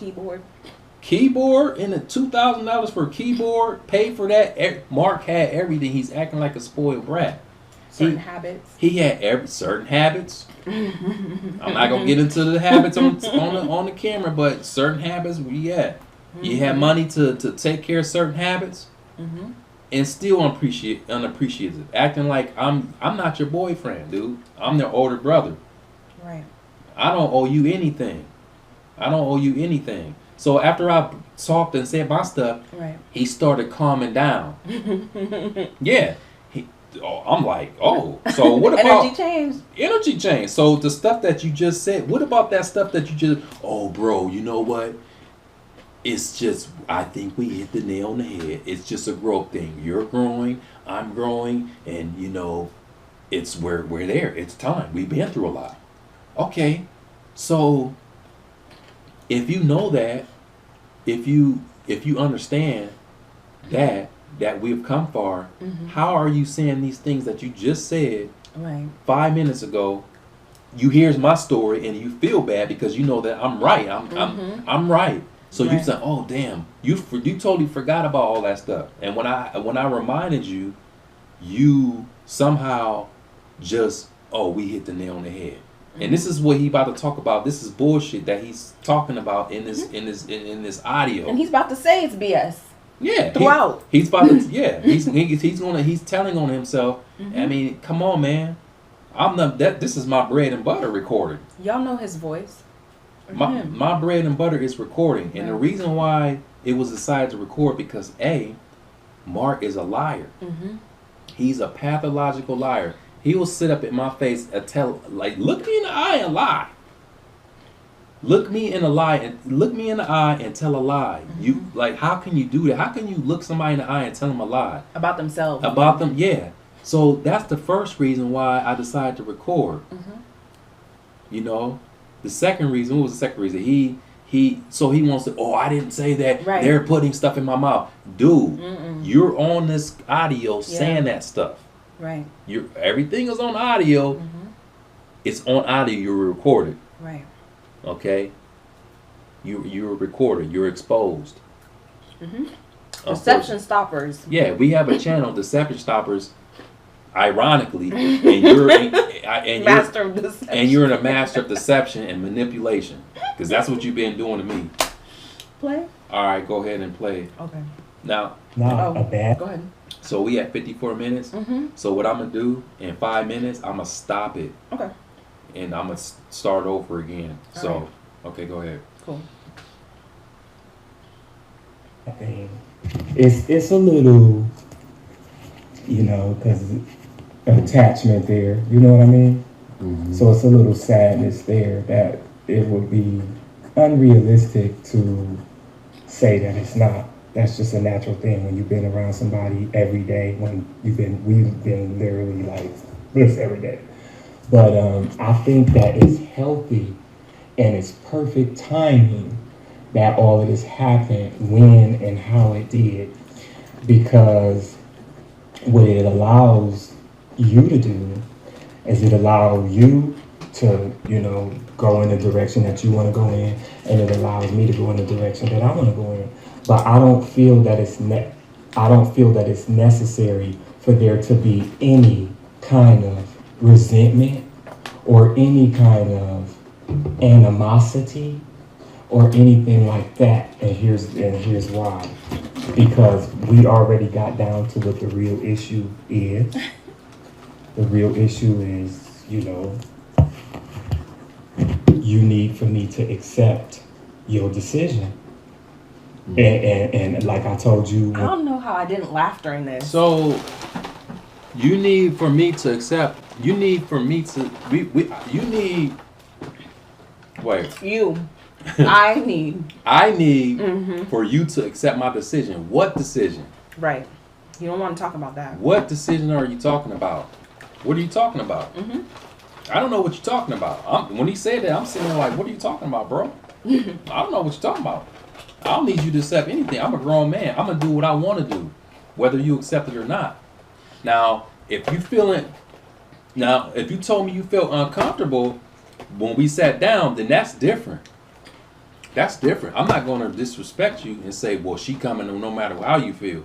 Keyboard and the $2,000 for a keyboard, paid for that. Mark had everything. He's acting like a spoiled brat. Certain habits. He had certain habits. I'm not gonna get into the habits on the camera, but certain habits where you at. You had money to take care of certain habits. And still unappreciative, acting like I'm not your boyfriend, dude. I'm their older brother. Right. I don't owe you anything. So after I talked and said my stuff, he started calming down. Yeah. I'm like, so what about energy change? So the stuff that you just said, what about that stuff that you just, bro, you know what? It's just, I think we hit the nail on the head. It's just a growth thing. You're growing, I'm growing, and we're there. It's time. We've been through a lot. Okay, so if you know that, if you understand that we've come far, how are you saying these things that you just said 5 minutes ago? You hear my story and you feel bad because you know that I'm right. I'm right. So you say, "Oh damn, you totally forgot about all that stuff." And when I reminded you, you somehow just, we hit the nail on the head. And this is what he about to talk about. This is bullshit that he's talking about in this audio. And he's about to say it's BS. Yeah, throughout. He's about to. Yeah, he's telling on himself. I mean, come on, man. This is my bread and butter recording. Y'all know his voice. My bread and butter is recording, and the reason why it was decided to record because Mark is a liar. He's a pathological liar. He will sit up in my face and look me in the eye and lie. Look me in the eye and tell a lie. You how can you do that? How can you look somebody in the eye and tell them a lie about themselves? About them, yeah. So that's the first reason why I decided to record. The second reason, what was the second reason? He wants to, I didn't say that. Right. They're putting stuff in my mouth. Dude, you're on this audio saying that stuff. Right. Everything is on audio. It's on audio, you're recorded. Right. Okay? You're recorded, you're exposed. Deception Stoppers. Yeah, we have a channel, Deception Stoppers. Ironically, and you're master of deception. And you're a master of deception and manipulation, because that's what you've been doing to me. play? All right, go ahead and play. Okay. Now, Not a bad. Go ahead. so we at 54 minutes. Mm-hmm. So what I'm gonna do in 5 minutes, I'm gonna stop it Okay. and I'm gonna start over again. All So, right. okay, go ahead. Cool. I think it's a little, you know, because attachment there. You know what I mean? So it's a little sadness there that it would be unrealistic to say that it's not. That's just a natural thing when you've been around somebody every day. When we've been literally like this every day. But I think that it's healthy and it's perfect timing that all of this happened when and how it did, because what it allows you to do is it allows you to, you know, go in the direction that you want to go in, and it allows me to go in the direction that I want to go in. But I don't feel that it's necessary for there to be any kind of resentment or any kind of animosity or anything like that. And here's why. Because we already got down to what the real issue is. The real issue is, you know, you need for me to accept your decision. And like I told you, I don't know how I didn't laugh during this. So you need for me to accept. You need for me to. You need. Wait. You. I need. I need for you to accept my decision. What decision? Right. You don't want to talk about that. What decision are you talking about? What are you talking about? I don't know what you're talking about. When he said that, I'm sitting there like, what are you talking about, bro? I don't know what you're talking about. I don't need you to accept anything. I'm a grown man. I'm going to do what I want to do, whether you accept it or not. Now, if you told me you felt uncomfortable when we sat down, then that's different. That's different. I'm not going to disrespect you and say, well, she coming no matter how you feel,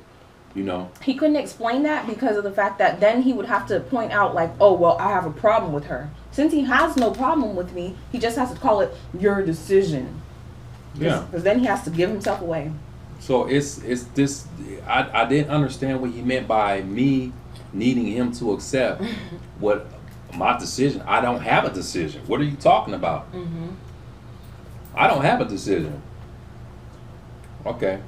you know. He couldn't explain that because of the fact that then he would have to point out like, oh, well, I have a problem with her. Since he has no problem with me, he just has to call it your decision. Yeah. Because then he has to give himself away. So it's this. I didn't understand what he meant by me needing him to accept what my decision. I don't have a decision. What are you talking about? I don't have a decision. Okay.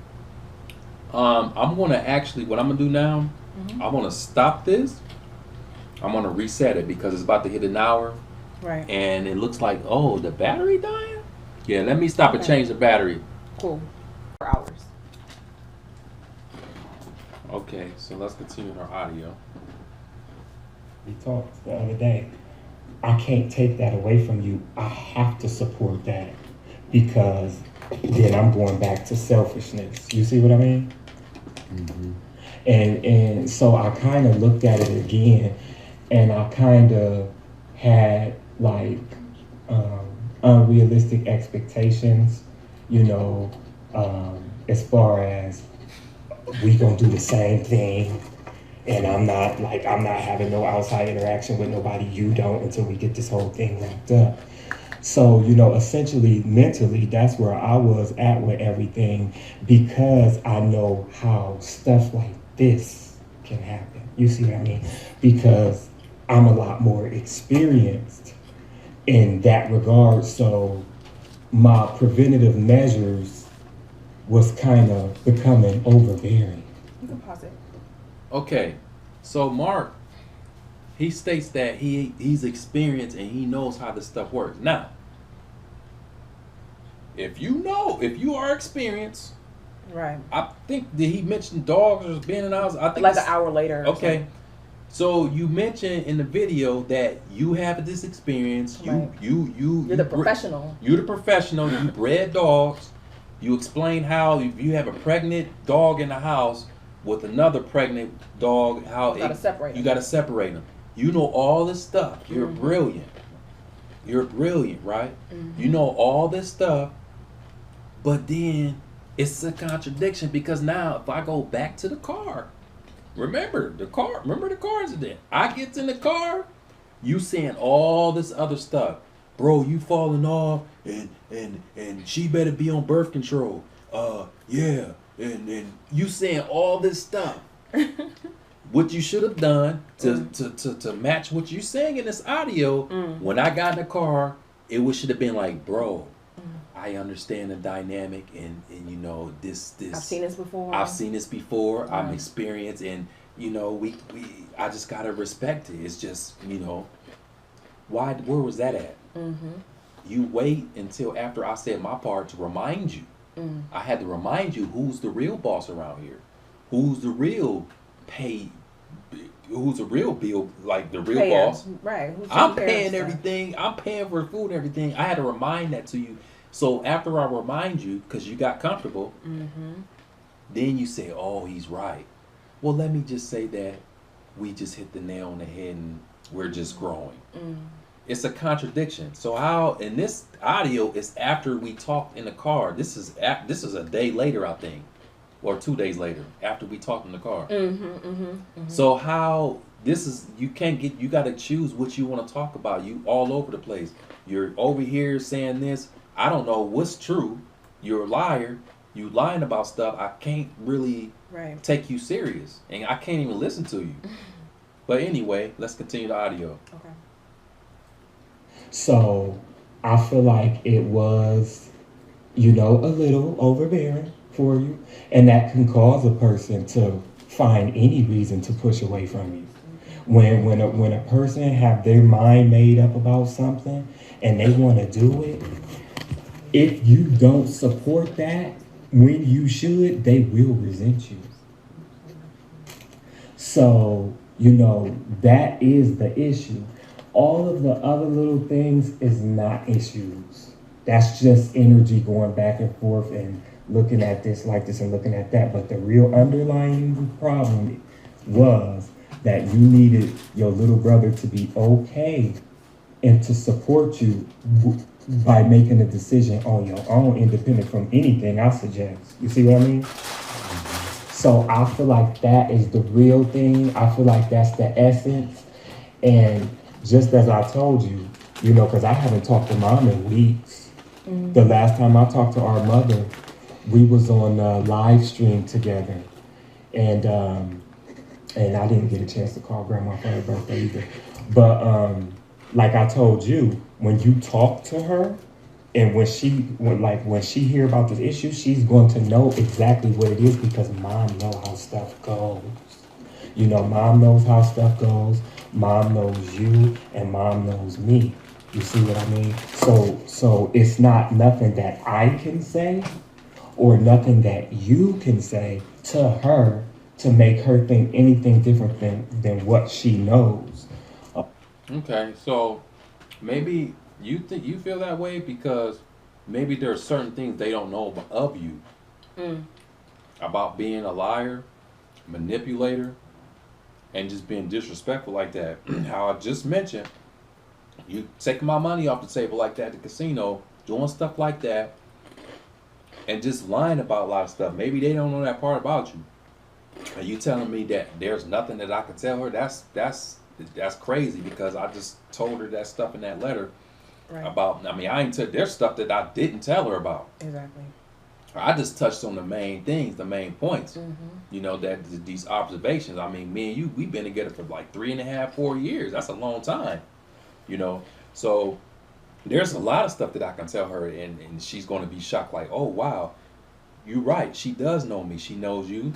I'm gonna actually. What I'm gonna do now? I'm gonna stop this. I'm gonna reset it because it's about to hit an hour. Right. And it looks like, oh, the battery dying? Yeah, let me stop and change the battery. Cool. 4 hours. Okay, so let's continue our audio. we talked the other day. I can't take that away from you. I have to support that because then I'm going back to selfishness. You see what I mean? And so I kind of looked at it again, and I kind of had like unrealistic expectations, you know, as far as we gonna do the same thing, and I'm not having no outside interaction with nobody. You don't until we get this whole thing wrapped up. So, you know, essentially, mentally, that's where I was at with everything because I know how stuff like this can happen. You see what I mean? Because I'm a lot more experienced in that regard. So my preventative measures was kind of becoming overbearing. You can pause it. Okay, so Mark, he states that he's experienced and he knows how this stuff works. Now, if you are experienced, Right. I think did he mention dogs or being in the house? I think Like an hour later. or Okay, so you mentioned in the video that you have this experience. Right. You're the professional. You're the professional. You bred dogs. You explain how if you have a pregnant dog in the house with another pregnant dog, how You gotta separate them. You got to separate them. You know all this stuff. You're brilliant. You're brilliant, right? You know all this stuff, but then it's a contradiction because now if I go back to the car, remember the car incident. I get in the car, you saying all this other stuff. Bro, you falling off and she better be on birth control. yeah, and you saying all this stuff. What you should have done to match what you saying in this audio. When I got in the car, it should have been like, bro, I understand the dynamic, and you know this. I've seen this before. I'm experienced, and you know I just gotta respect it. It's just, you know, where was that at? You wait until after I said my part to remind you. I had to remind you who's the real boss around here, who's the real who's the real bill, like the real boss. Right. I'm paying everything. I'm paying for food and everything. I had to remind that to you. So after I remind you, because you got comfortable, then you say, oh, he's right. Well, let me just say that we just hit the nail on the head and we're just growing. It's a contradiction. So how in this audio is after we talked in the car. This is a day later, I think, or 2 days later after we talked in the car. So how this is, you got to choose what you want to talk about. You all over the place. You're over here saying this. I don't know what's true. You're a liar. You lying about stuff. I can't really take you serious, and I can't even listen to you. But anyway, let's continue the audio. Okay. So I feel like it was, you know, a little overbearing for you, and that can cause a person to find any reason to push away from you. When a person have their mind made up about something and they want to do it, if you don't support that when you should, they will resent you. So, you know, that is the issue. All of the other little things is not issues. That's just energy going back and forth and looking at this like this and looking at that. But the real underlying problem was that you needed your little brother to be okay and to support you by making a decision on your own, independent from anything I suggest. You see what I mean? So I feel like that is the real thing. I feel like that's the essence. And just as I told you, you know, because I haven't talked to Mom in weeks. The last time I talked to our mother, we was on a live stream together. And I didn't get a chance to call Grandma for her birthday either. But like I told you, when you talk to her, and when she hear about this issue, she's going to know exactly what it is because Mom knows how stuff goes. You know, Mom knows how stuff goes. Mom knows you, and Mom knows me. You see what I mean? So it's not nothing that I can say, or nothing that you can say to her to make her think anything different than what she knows. Okay, so maybe you feel that way because maybe there are certain things they don't know of you about being a liar, manipulator, and just being disrespectful like that. How I just mentioned, you taking my money off the table like that at the casino, doing stuff like that, and just lying about a lot of stuff. Maybe they don't know that part about you. And you telling me that there's nothing that I can tell her? That's crazy because I just told her that stuff in that letter about. I mean, I ain't told. There's stuff that I didn't tell her about. Exactly. I just touched on the main things, the main points. You know, that these observations. I mean, me and you, we've been together for like 3.5, 4 years. That's a long time. You know, so there's a lot of stuff that I can tell her, and she's going to be shocked. Like, oh wow, you're right. She does know me. She knows you.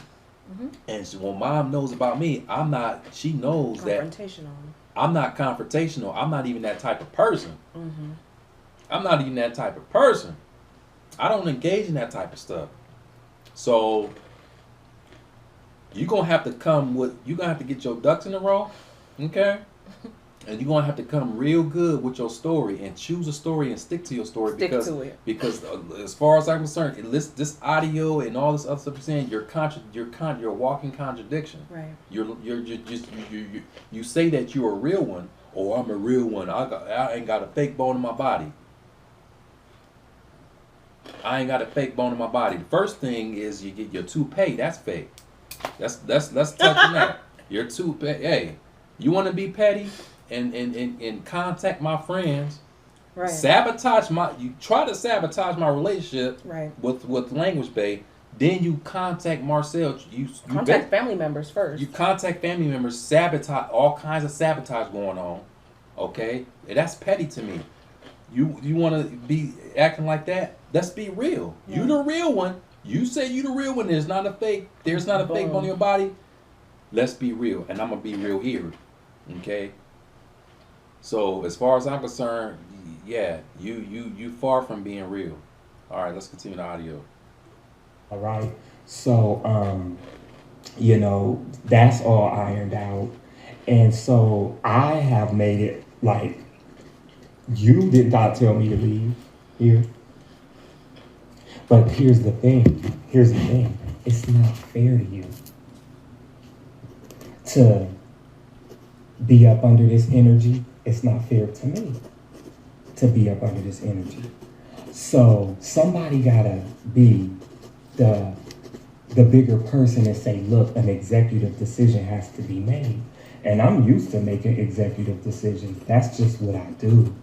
And when Mom knows about me, I'm not. She knows that I'm not confrontational. I'm not even that type of person. I'm not even that type of person. I don't engage in that type of stuff. So you're gonna have to get your ducks in a row, okay? And you're gonna have to come real good with your story and choose a story and stick to your story because as far as I'm concerned, this audio and all this other stuff you're saying, you're a walking contradiction. Right. You say that you're a real one, or I'm a real one. I ain't got a fake bone in my body. I ain't got a fake bone in my body. The first thing is you get your toupee. That's fake. Let's touch on that. Your toupee. Hey, you want to be petty and contact my friends Right. You try to sabotage my relationship Right. with Language Bay. Then you contact Marcel. You Contact family members first. You contact family members, sabotage, all kinds of sabotage going on. Okay, and that's petty to me. You want to be acting like that? Let's be real. Yeah. You the real one. You say you the real one. There's not a fake. There's not a fake on your body. Let's be real, and I'm gonna be real here. Okay. So as far as I'm concerned, yeah, you far from being real. All right, let's continue the audio. All right. So, you know, that's all ironed out. And so I have made it like, you did not tell me to leave here. But here's the thing. It's not fair to you to be up under this energy. It's not fair to me to be up under this energy. So somebody gotta be the bigger person and say, look, an executive decision has to be made. And I'm used to making executive decisions. That's just what I do.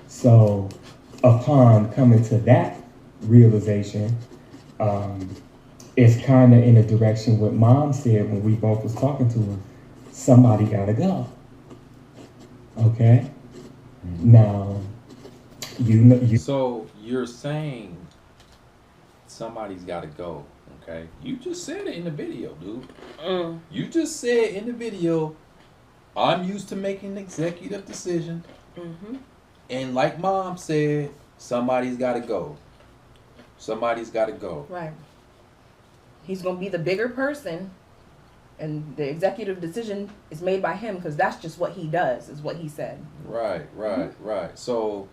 So upon coming to that realization, it's kind of in a direction what Mom said when we both was talking to her. Somebody gotta go. Okay? Now, So you're saying somebody's got to go, okay? You just said it in the video, dude. You just said in the video, I'm used to making executive decisions. Mm-hmm. And like Mom said, somebody's got to go. Somebody's got to go. Right. He's going to be the bigger person, and the executive decision is made by him because that's just what he does, is what he said. Right. So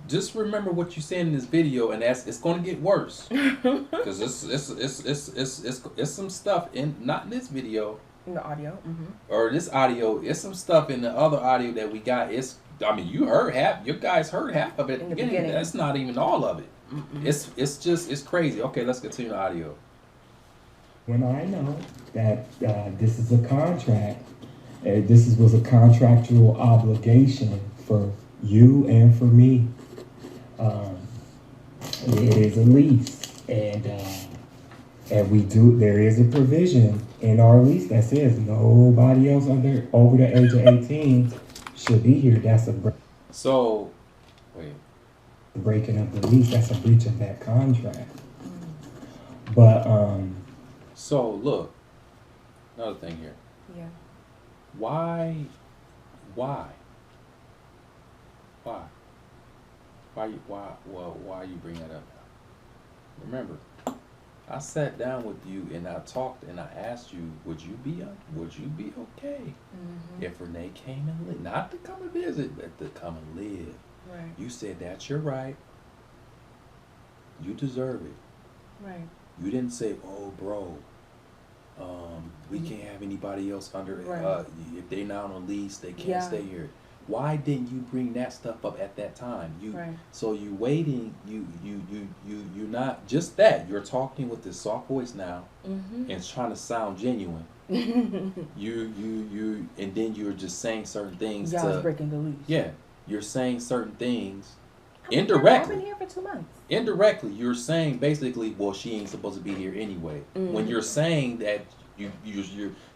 just remember what you said in this video, and it's going to get worse because it's some stuff not in this video, In the audio. Mm-hmm. or this audio. It's some stuff in the other audio that we got. You heard half. You guys heard half of it In the beginning. That's not even all of it. Mm-mm. It's crazy. Okay, let's continue the audio. when I know that this is a contract, was a contractual obligation for you and for me. It is a lease, and there is a provision in our lease that says nobody else over the age of 18 should be here. That's So, wait. breaking of the lease. That's a breach of that contract. But So look, another thing here. Yeah. Why you bring that up now? Remember, I sat down with you and I talked and I asked you, would you be okay if Renee came and lived? Not to come and visit, but to come and live. Right. You said that's your right. You deserve it. Right. You didn't say, oh, bro, we can't have anybody else under it. Right. If they're not on a lease, they can't Yeah. stay here. Why didn't you bring that stuff up at that time? Right. So you waiting. You're not just that. You're talking with this soft voice now, Mm-hmm. and trying to sound genuine. You, and then you're just saying certain things. Y'all's breaking the lease. Yeah, you're saying certain things I've indirectly. been here for 2 months. Indirectly, you're saying basically, well, she ain't supposed to be here anyway. When you're saying that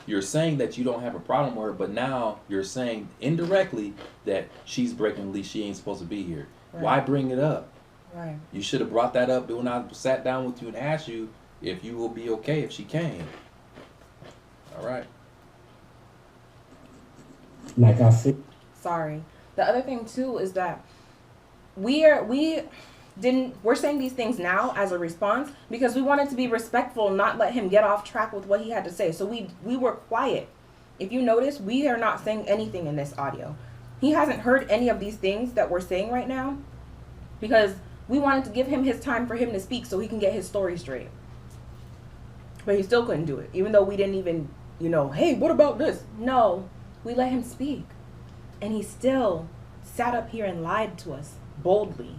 you're saying that you don't have a problem with her, but now you're saying indirectly that she's breaking the lease. She ain't supposed to be here. Right. Why bring it up? Right. You should have brought that up when I sat down with you and asked you if you will be okay if she came. All right. like I said, Sorry. The other thing too is that we're saying these things now as a response because we wanted to be respectful, not let him get off track with what he had to say. So we were quiet. If you notice, we are not saying anything in this audio. He hasn't heard any of these things that we're saying right now because we wanted to give him his time for him to speak so he can get his story straight. But he still couldn't do it, even though we didn't even, hey, what about this? No, we let him speak. And he still sat up here and lied to us boldly.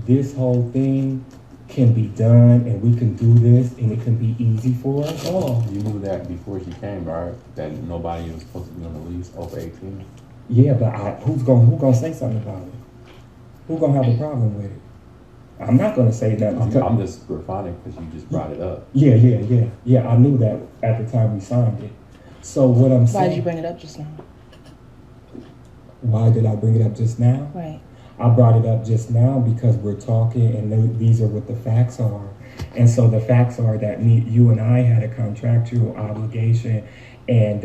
this whole thing can be done, and we can do this, and it can be easy for us all. You knew that before she came, right? That nobody was supposed to be on the lease over 18. Yeah, but who gonna say something about it? Who gonna have a problem with it? I'm not gonna say nothing. I'm just refining because you just brought it up. Yeah. I knew that at the time we signed it. So what I'm saying. Why did you bring it up just now? Why did I bring it up just now? Right. I brought it up just now because we're talking and these are what the facts are. And so the facts are that you and I had a contractual obligation and,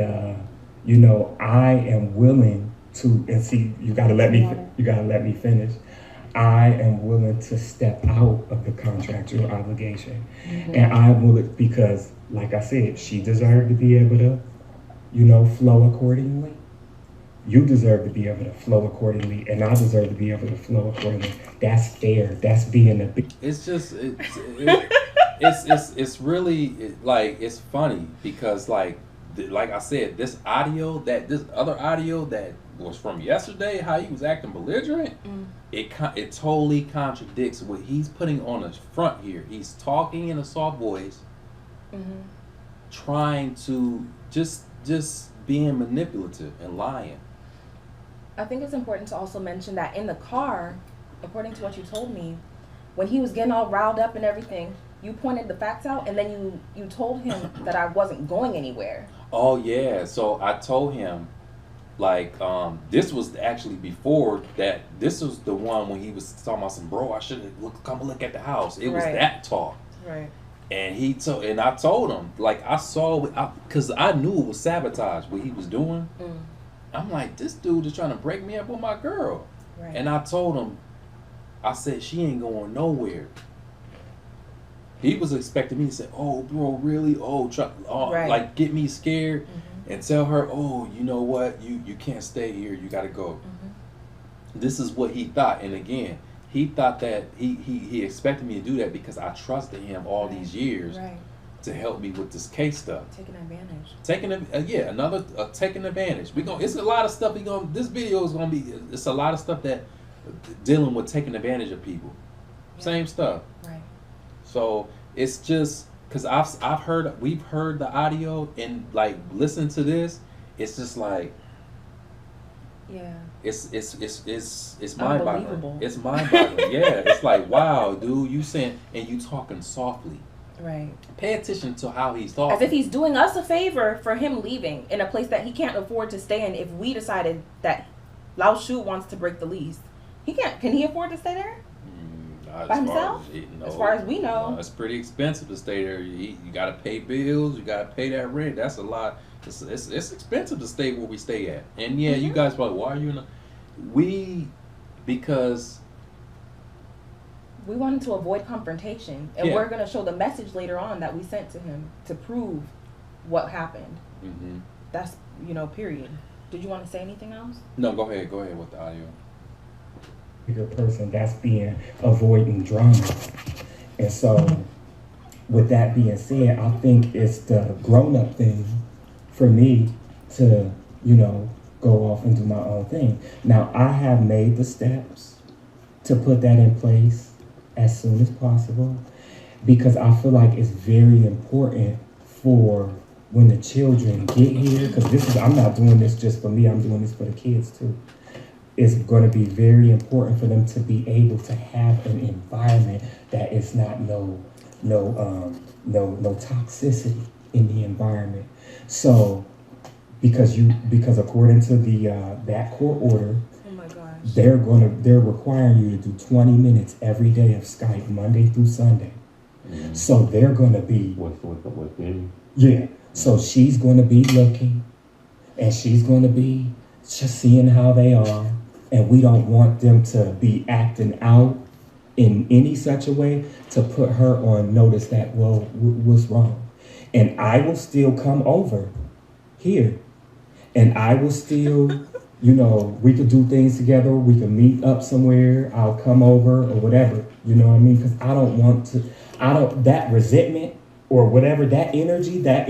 I am willing to, and see, you gotta let me finish. I am willing to step out of the contractual obligation. Mm-hmm. And I'm willing because, like I said, she deserved to be able to, flow accordingly. You deserve to be able to flow accordingly, and I deserve to be able to flow accordingly. That's fair. That's being a big. It's just it's really like it's funny because like I said, this other audio that was from yesterday, how he was acting belligerent, it totally contradicts what he's putting on the front here. He's talking in a soft voice, trying to just being manipulative and lying. I think it's important to also mention that in the car, according to what you told me, when he was getting all riled up and everything, you pointed the facts out and then you told him that I wasn't going anywhere. Oh yeah, so I told him like this was actually before that. This was the one when he was talking about some bro, I should have come look at the house. It was that talk. Right. And I told him like I saw because I knew it was sabotage what he was doing. I'm like, this dude is trying to break me up with my girl. Right. And I told him, I said, she ain't going nowhere. He was expecting me to say, oh, bro, really? Like get me scared and tell her, oh, you know what? You can't stay here. You got to go. This is what he thought. And again, he thought that he expected me to do that because I trusted him all these years. Right. To help me with this case stuff. Taking advantage. It's a lot of stuff this video is gonna be, it's a lot of stuff that dealing with taking advantage of people. Yeah. Same stuff. Right. So it's just because we've heard the audio and like listen to this, it's just like it's mind-boggling. It's mind-boggling. Yeah. It's like, wow, dude, you saying and you talking softly. Right. Pay attention to how he's talking. As if he's doing us a favor for him leaving in a place that he can't afford to stay in. If we decided that Lao Shu wants to break the lease, he can't. Can he afford to stay there? By himself? As far as we know. No, it's pretty expensive to stay there. You got to pay bills. You got to pay that rent. That's a lot. It's expensive to stay where we stay at. And yeah, you guys probably, why are you because we wanted to avoid confrontation, and we're going to show the message later on that we sent to him to prove what happened. That's, period. Did you want to say anything else? No, go ahead with the audio. Bigger person that's being avoiding drama. And so with that being said, I think it's the grown-up thing for me to, go off and do my own thing. Now, I have made the steps to put that in place as soon as possible because I feel like it's very important for when the children get here, because I'm not doing this just for me, I'm doing this for the kids too. It's going to be very important for them to be able to have an environment that is not no toxicity in the environment. So because according to that court order, they're requiring you to do 20 minutes every day of Skype, Monday through Sunday. So they're going to be with them. Yeah. So she's going to be looking, and she's going to be just seeing how they are, and we don't want them to be acting out in any such a way to put her on notice that, what's wrong? And I will still come over here, and I will still, we could do things together. We could meet up somewhere. I'll come over or whatever. You know what I mean? Because that resentment or whatever, that energy that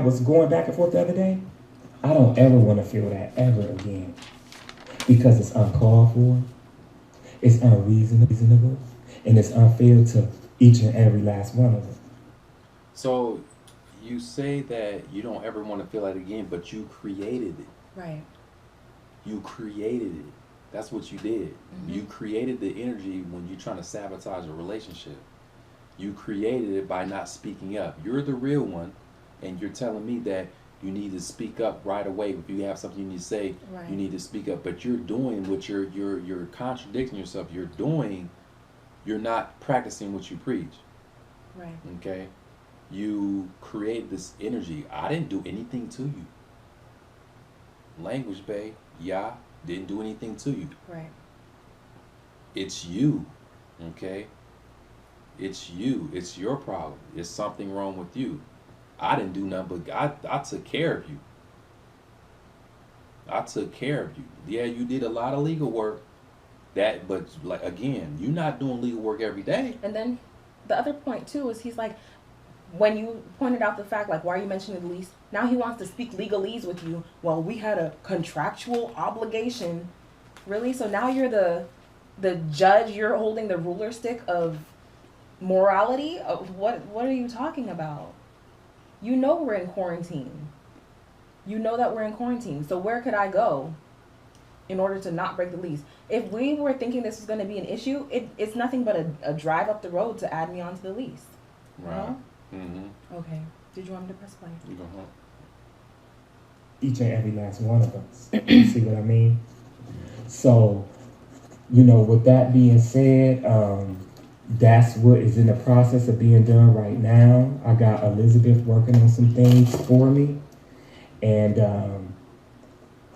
was going back and forth the other day, I don't ever want to feel that ever again. Because it's uncalled for, it's unreasonable, and it's unfair to each and every last one of them. So you say that you don't ever want to feel that again, but you created it. Right. You created it. That's what you did. You created the energy when you're trying to sabotage a relationship. You created it by not speaking up. You're the real one, and you're telling me that you need to speak up right away. If you have something you need to say, Right. you need to speak up. But you're doing what you're contradicting yourself. You're not practicing what you preach. Right. Okay? You create this energy. I didn't do anything to you. Language, babe. Yeah, didn't do anything to you. Right. It's you. Okay? It's you. It's your problem. It's something wrong with you. I didn't do nothing, but I took care of you. I took care of you. Yeah, you did a lot of legal work. But like again, you're not doing legal work every day. And then the other point too is he's like, when you pointed out the fact, like, why are you mentioning the lease? Now he wants to speak legalese with you. Well, we had a contractual obligation. Really? So now you're the judge. You're holding the ruler stick of morality. What are you talking about? You know we're in quarantine. You know that we're in quarantine. So where could I go in order to not break the lease? If we were thinking this was going to be an issue, it's nothing but a drive up the road to add me onto the lease. Right. No? Mm-hmm. Okay. Did you want me to press play? You go home. Each and every last one of us. You see what I mean? So, you know, with that being said, that's what is in the process of being done right now. I got Elizabeth working on some things for me. And,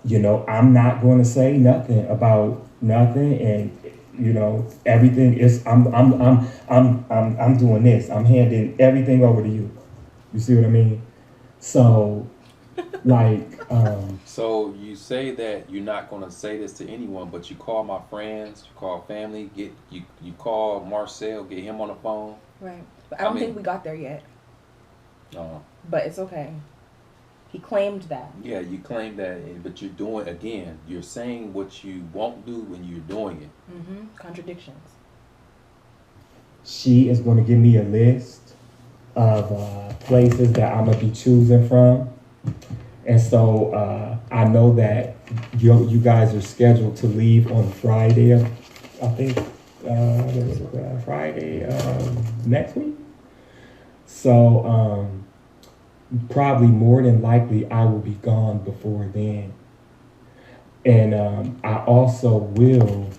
you know, I'm not going to say nothing about nothing. And, you know, everything is, I'm doing this. I'm handing everything over to you. You see what I mean? So, like, So you say that you're not going to say this to anyone, but you call my friends, you call family, you call Marcel, get him on the phone. Right. But I don't think we got there yet. But it's okay. He claimed that. Yeah, you claim that, but you're doing, again, you're saying what you won't do when you're doing it. Mm-hmm. Contradictions. she is going to give me a list of places that I'm going to be choosing from. And so I know that you guys are scheduled to leave on Friday, I think, Friday next week. So probably more than likely I will be gone before then. And I also will,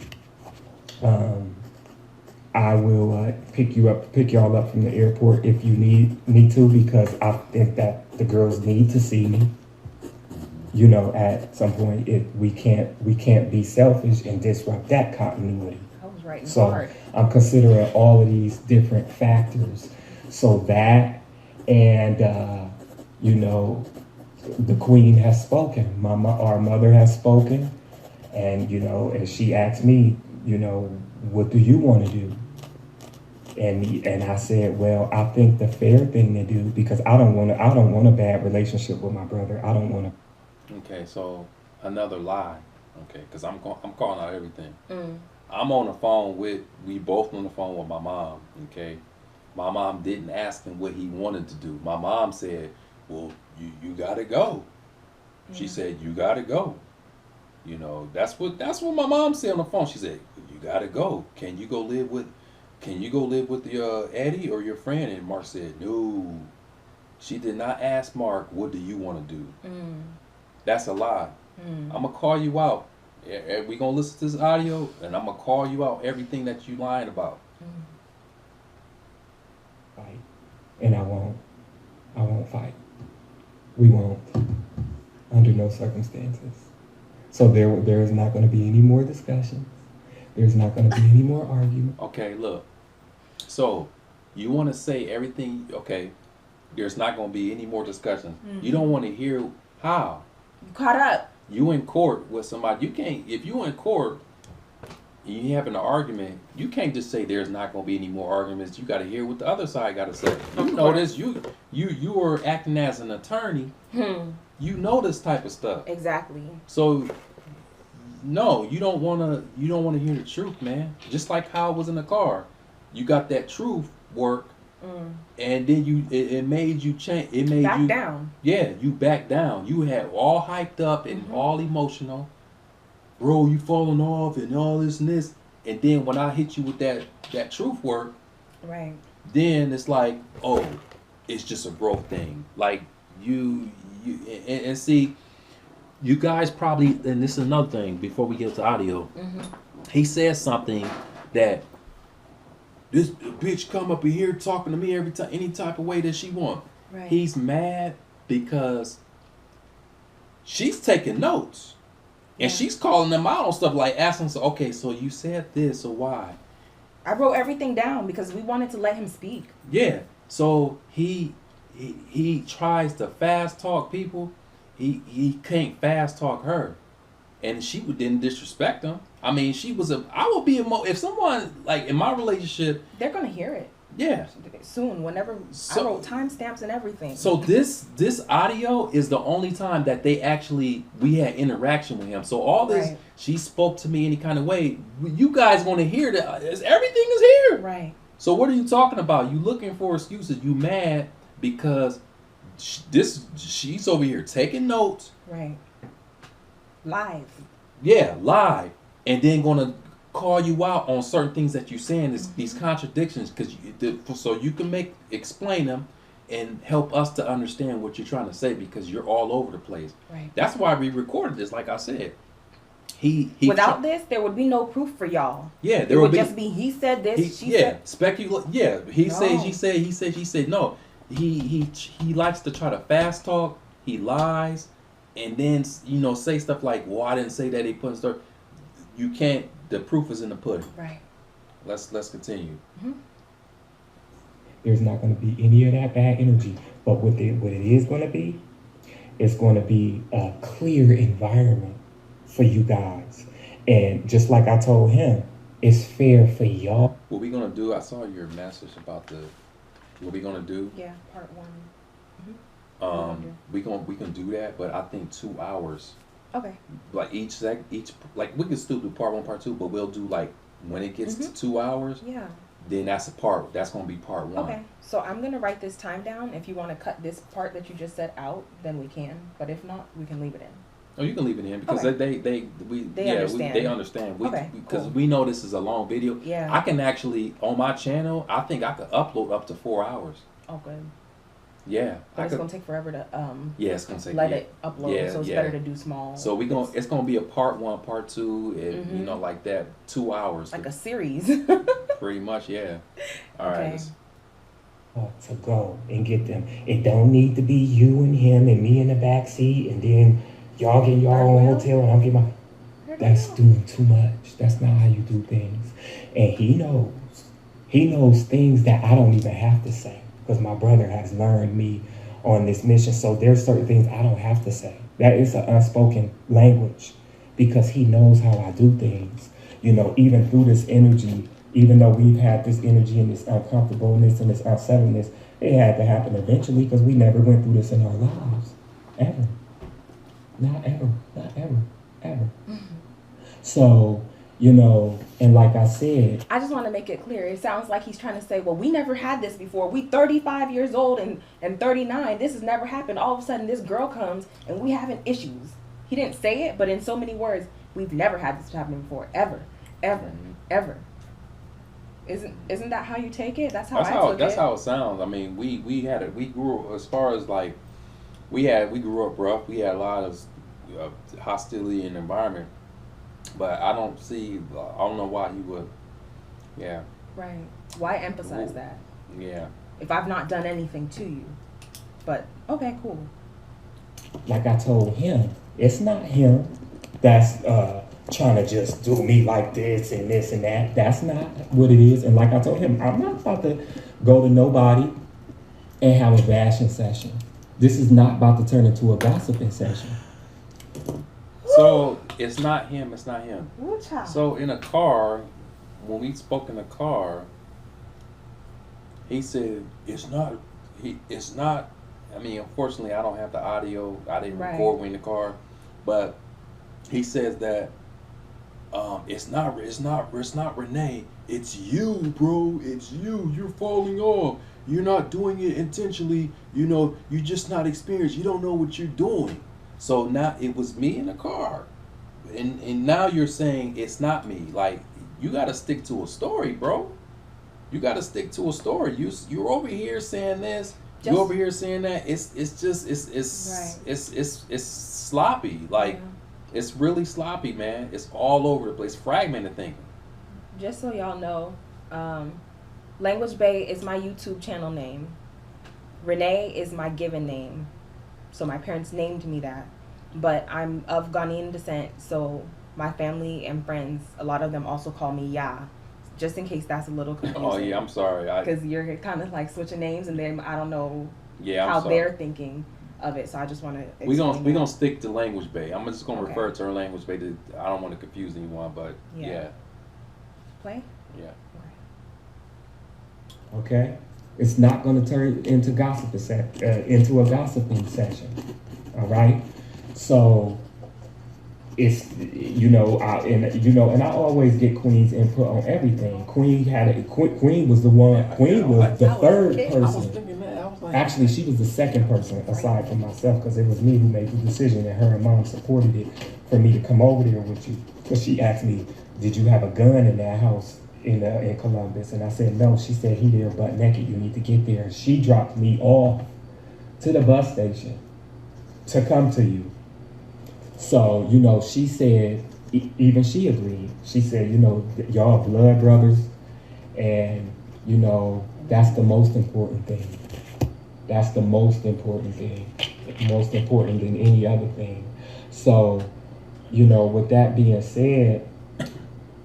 pick y'all up from the airport if you need me to, because I think that the girls need to see me. You know, at some point, we can't be selfish and disrupt that continuity. I was writing So hard. I'm considering all of these different factors. So that, and you know, the queen has spoken. Our mother has spoken, and you know, and she asked me, you know, what do you want to do? And I said, well, I think the fair thing to do, because I don't want a bad relationship with my brother. I don't want to. Okay, so another lie. Okay, because I'm calling out everything. I'm on the phone we both on the phone with my mom. Okay, my mom didn't ask him what he wanted to do. My mom said, well, you gotta go. She said, you gotta go. You know, that's what my mom said on the phone. She said, you gotta go. Can you go live with the Eddie or your friend? And Mark said, no. She did not ask Mark, what do you want to do? That's a lie. I'm gonna call you out. We gonna listen to this audio, and I'm gonna call you out everything that you lying about. Fight, and I won't fight. We won't, under no circumstances. So there is not going to be any more discussions. There's not going to be any more argument. Okay, look. So you want to say everything? Okay, there's not going to be any more discussions. You don't want to hear how. You caught up. You in court with somebody. You can't. If you in court and you having an argument, you can't just say there's not going to be any more arguments. You got to hear what the other side got to say. You know this. You are acting as an attorney. You know this type of stuff. Exactly. So no, you don't want to hear the truth, man. Just like how it was in the car. You got that truth work, and then it made you change. It made Back you down. Yeah, you back down. You had all hyped up and all emotional, bro, you falling off and all this and this. And then when I hit you with that truth work, Right. then it's like, oh, it's just a growth thing. Like you and see, you guys probably, and this is another thing before we get to audio. He says something that this bitch come up in here talking to me every time, any type of way that she want. Right. He's mad because she's taking notes. And she's calling them out on stuff, like asking, so, okay, so you said this, so why? I wrote everything down because we wanted to let him speak. Yeah. So he tries to fast talk people. He can't fast talk her. And she didn't disrespect him. I mean, I would be if someone, like, in my relationship. They're going to hear it. Yeah. Soon, whenever I wrote timestamps and everything. So this audio is the only time that we had interaction with him. So all this, Right. She spoke to me any kind of way. You guys want to hear that? Everything is here. Right. So what are you talking about? You looking for excuses? You mad because she's over here taking notes. Right. Live. Yeah, live, and then gonna call you out on certain things that you're saying, these contradictions, so you can explain them and help us to understand what you're trying to say, because you're all over the place. Right. That's why we recorded this. Like I said, Without this, there would be no proof for y'all. Yeah, there would just be he said this, she said. Speculate. Yeah, he said, she said, he said, she said. No, he likes to try to fast talk. He lies, and then say stuff like, "Well, I didn't say that." He put stuff. You can't. The proof is in the pudding. Right. Let's continue. There's not going to be any of that bad energy. But what it is going to be, it's going to be a clear environment for you guys. And just like I told him, it's fair for y'all. What we gonna do? I saw your message about what we gonna do. Yeah, part 1. We can do that, but I think 2 hours. Okay. Like each like we can still do part 1, part 2, but we'll do like when it gets to 2 hours. Yeah. Then that's gonna be part 1. Okay. So I'm gonna write this time down. If you want to cut this part that you just said out, then we can. But if not, we can leave it in. Oh, you can leave it in because Okay. they understand. Okay, Because cool. we know this is a long video. Yeah. I can actually on my channel. I think I could upload up to 4 hours. Oh, good. Yeah. But it's gonna take forever to Yeah, it's gonna take. let it upload. Yeah, so it's yeah. better to do small. So it's gonna be a part 1, part 2, and like that, 2 hours. like a series. Pretty much, yeah. All right. Okay. let's- To go and get them. It don't need to be you and him and me in the back seat, and then y'all get your own hotel and I'm get my. That's doing too much. That's not how you do things. And he knows things that I don't even have to say, because my brother has learned me on this mission. So there's certain things I don't have to say. That is an unspoken language, because he knows how I do things. Even through this energy, even though we've had this energy and this uncomfortableness and this unsettledness, it had to happen eventually, because we never went through this in our lives. Ever. Not ever. Not ever. Ever. So, and like I said, I just want to make it clear. It sounds like he's trying to say, well, we never had this before. We 35 years old and 39. This has never happened. All of a sudden, this girl comes and we having issues. He didn't say it, but in so many words, we've never had this happen before. Ever. Ever. Isn't that how you take it? That's how I took it. That's how it sounds. I mean, we grew, as far as like we grew up rough. We had a lot of hostility in the environment, but I don't know why he would. Yeah. Right. Why emphasize Ooh. that? Yeah. If I've not done anything to you. But okay, cool. like I told him, it's not him that's trying to just do me like this and that. That's not what it is. And like I told him, I'm not about to go to nobody and have a bashing session. This is not about to turn into a gossiping session. So it's not him. It's not him. Ooh, child. So in a car, when we spoke in the car, he said it's not. It's not. I mean, unfortunately, I don't have the audio. I didn't record when in the car, but he says that it's not Renee. It's you, bro. It's you. You're falling off. You're not doing it intentionally. You know, you're just not experienced. You don't know what you're doing. So now it was me in the car. and now you're saying it's not me. Like, you got to stick to a story, bro. You got to stick to a story. You're over here saying this. You over here saying that. It's just it's sloppy. Like, it's really sloppy, man. It's all over the place. Fragmented thinking. Just so y'all know, Language Bay is my YouTube channel name. Renee is my given name. So my parents named me that. But I'm of Ghanaian descent, so my family and friends, a lot of them also call me Ya. Just in case that's a little confusing. Oh yeah, I'm sorry. Because you're kind of like switching names, and then I don't know I'm how sorry. they're thinking of it. So I just want to. We gonna stick to Language Bay. I'm just gonna Okay. refer to her Language Bay. I don't want to confuse anyone, but yeah. Play. Yeah. Okay, it's not going to turn into into a gossiping session. All right, so it's and I always get Queen's input on everything. Queen was the one. Queen was the third person. Actually, she was the second person aside from myself, because it was me who made the decision, and her and Mom supported it for me to come over there with you. Because she asked me, "Did you have a gun in that house in Columbus?" And I said, "No." She said, "He there butt naked. You need to get there." She dropped me off to the bus station to come to you. So, she said, even she agreed. She said, y'all blood brothers, and, that's the most important thing. That's the most important thing. Most important than any other thing. So, with that being said,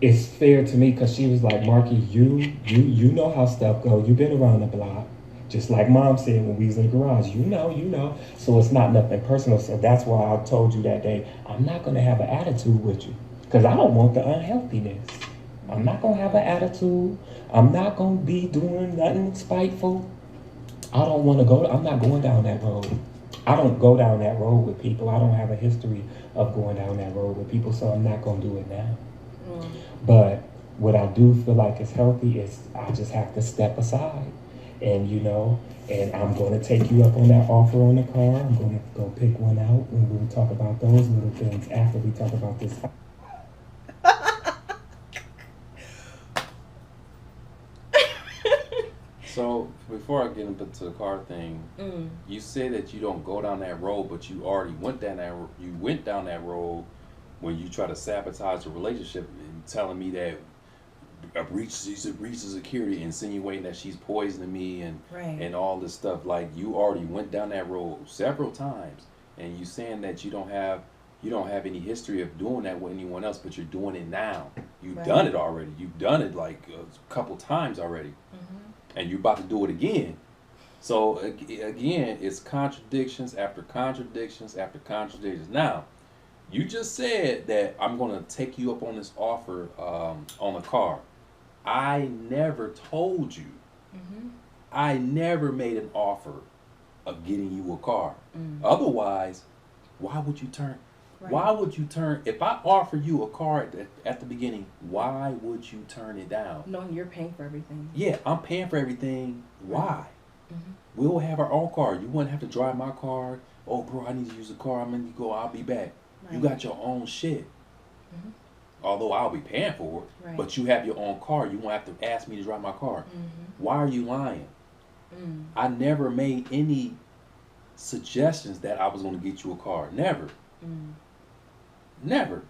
it's fair to me, because she was like, "Marky, you know how stuff go. You've been around the block." Just like Mom said when we was in the garage, you know. So it's not nothing personal. So that's why I told you that day, I'm not going to have an attitude with you, because I don't want the unhealthiness. I'm not going to have an attitude. I'm not going to be doing nothing spiteful. I don't want to go. I'm not going down that road. I don't go down that road with people. I don't have a history of going down that road with people, so I'm not going to do it now. But what I do feel like is healthy is I just have to step aside. And and I'm going to take you up on that offer on the car. I'm going to go pick one out, and we'll talk about those little things after we talk about this. So before I get into the car thing, you say that you don't go down that road, but you already went down that. You went down that road when you try to sabotage a relationship and telling me that she's a breach of security, insinuating that she's poisoning me and all this stuff. Like, you already went down that road several times, and you saying that you don't have any history of doing that with anyone else, but you're doing it now. You've done it already. You've done it like a couple times already, and you're about to do it again. So again, it's contradictions after contradictions after contradictions. Now, you just said that I'm going to take you up on this offer on the car. I never told you. I never made an offer of getting you a car. Otherwise, why would you turn? Why would you turn? If I offer you a car at the beginning, why would you turn it down? Knowing you're paying for everything. Yeah, I'm paying for everything. Why? We'll have our own car. You wouldn't have to drive my car. Oh, bro, I need to use a car. I'm going to go. I'll be back. You got your own shit. Although I'll be paying for it, but you have your own car. You won't have to ask me to drive my car. Why are you lying? I never made any suggestions that I was going to get you a car. Never. Never.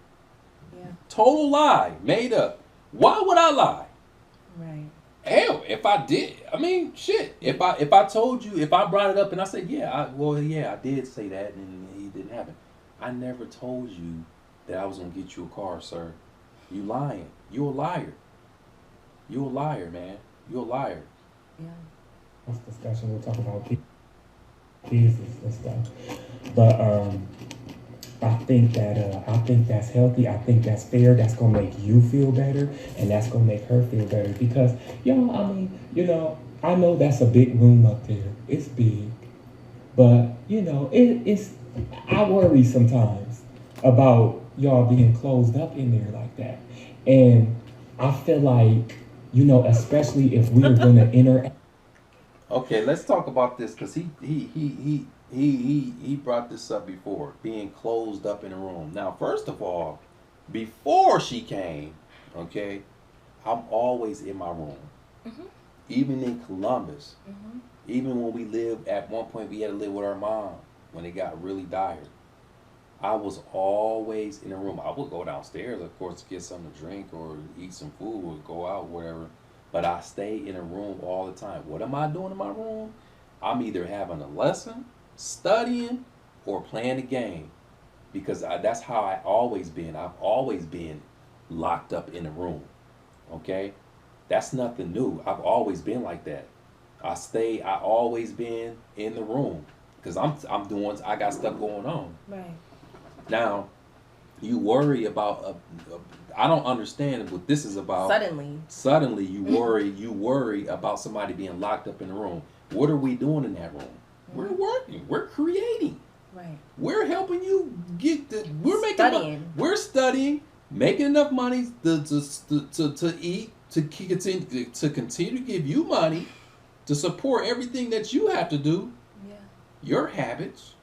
Yeah. Total lie. Made up. Why would I lie? Right. Hell, if I did, I mean, shit. If I told you, if I brought it up and I said, I did say that and it didn't happen. I never told you that I was going to get you a car, sir. You lying. You're a liar. You're a liar, man. You're a liar. Yeah. This discussion, we'll talk about business and stuff. But I think that's healthy. I think that's fair. That's going to make you feel better, and that's going to make her feel better. Because, I know that's a big room up there. It's big. But, it's... I worry sometimes about y'all being closed up in there like that. And I feel like, especially if we're going to interact. Okay, let's talk about this, because he brought this up before, being closed up in a room. Now, first of all, before she came, okay, I'm always in my room. Mhm. Even in Columbus, Mhm. even when we lived, at one point we had to live with our mom when it got really dire. I was always in the room. I would go downstairs, of course, to get something to drink or eat some food or go out, whatever. But I stay in a room all the time. What am I doing in my room? I'm either having a lesson, studying, or playing a game. Because that's how I always been. I've always been locked up in a room. Okay? That's nothing new. I've always been like that. I always been in the room. Because I got stuff going on. Right. Now, you worry about, I don't understand what this is about. Suddenly you worry about somebody being locked up in the room. What are we doing in that room? We're working. We're creating. Right. We're helping you we're studying, making enough money to eat, to continue to give you money, to support everything that you have to do. Yeah. Your habits.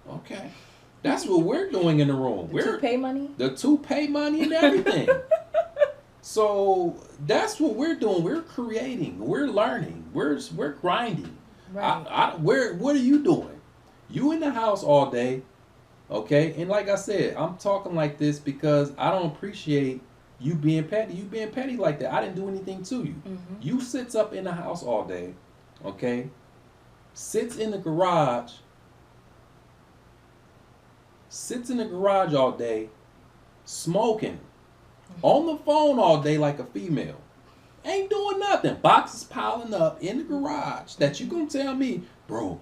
Okay. That's what we're doing in the room. The toupee money and everything. So that's what we're doing. We're creating. We're learning. We're grinding. Right. What are you doing? You in the house all day, okay? And like I said, I'm talking like this because I don't appreciate you being petty. You being petty like that. I didn't do anything to you. Mm-hmm. You sits up in the house all day, okay? Sits in the garage all day, smoking, on the phone all day like a female. Ain't doing nothing. Boxes piling up in the garage that you gonna tell me, bro,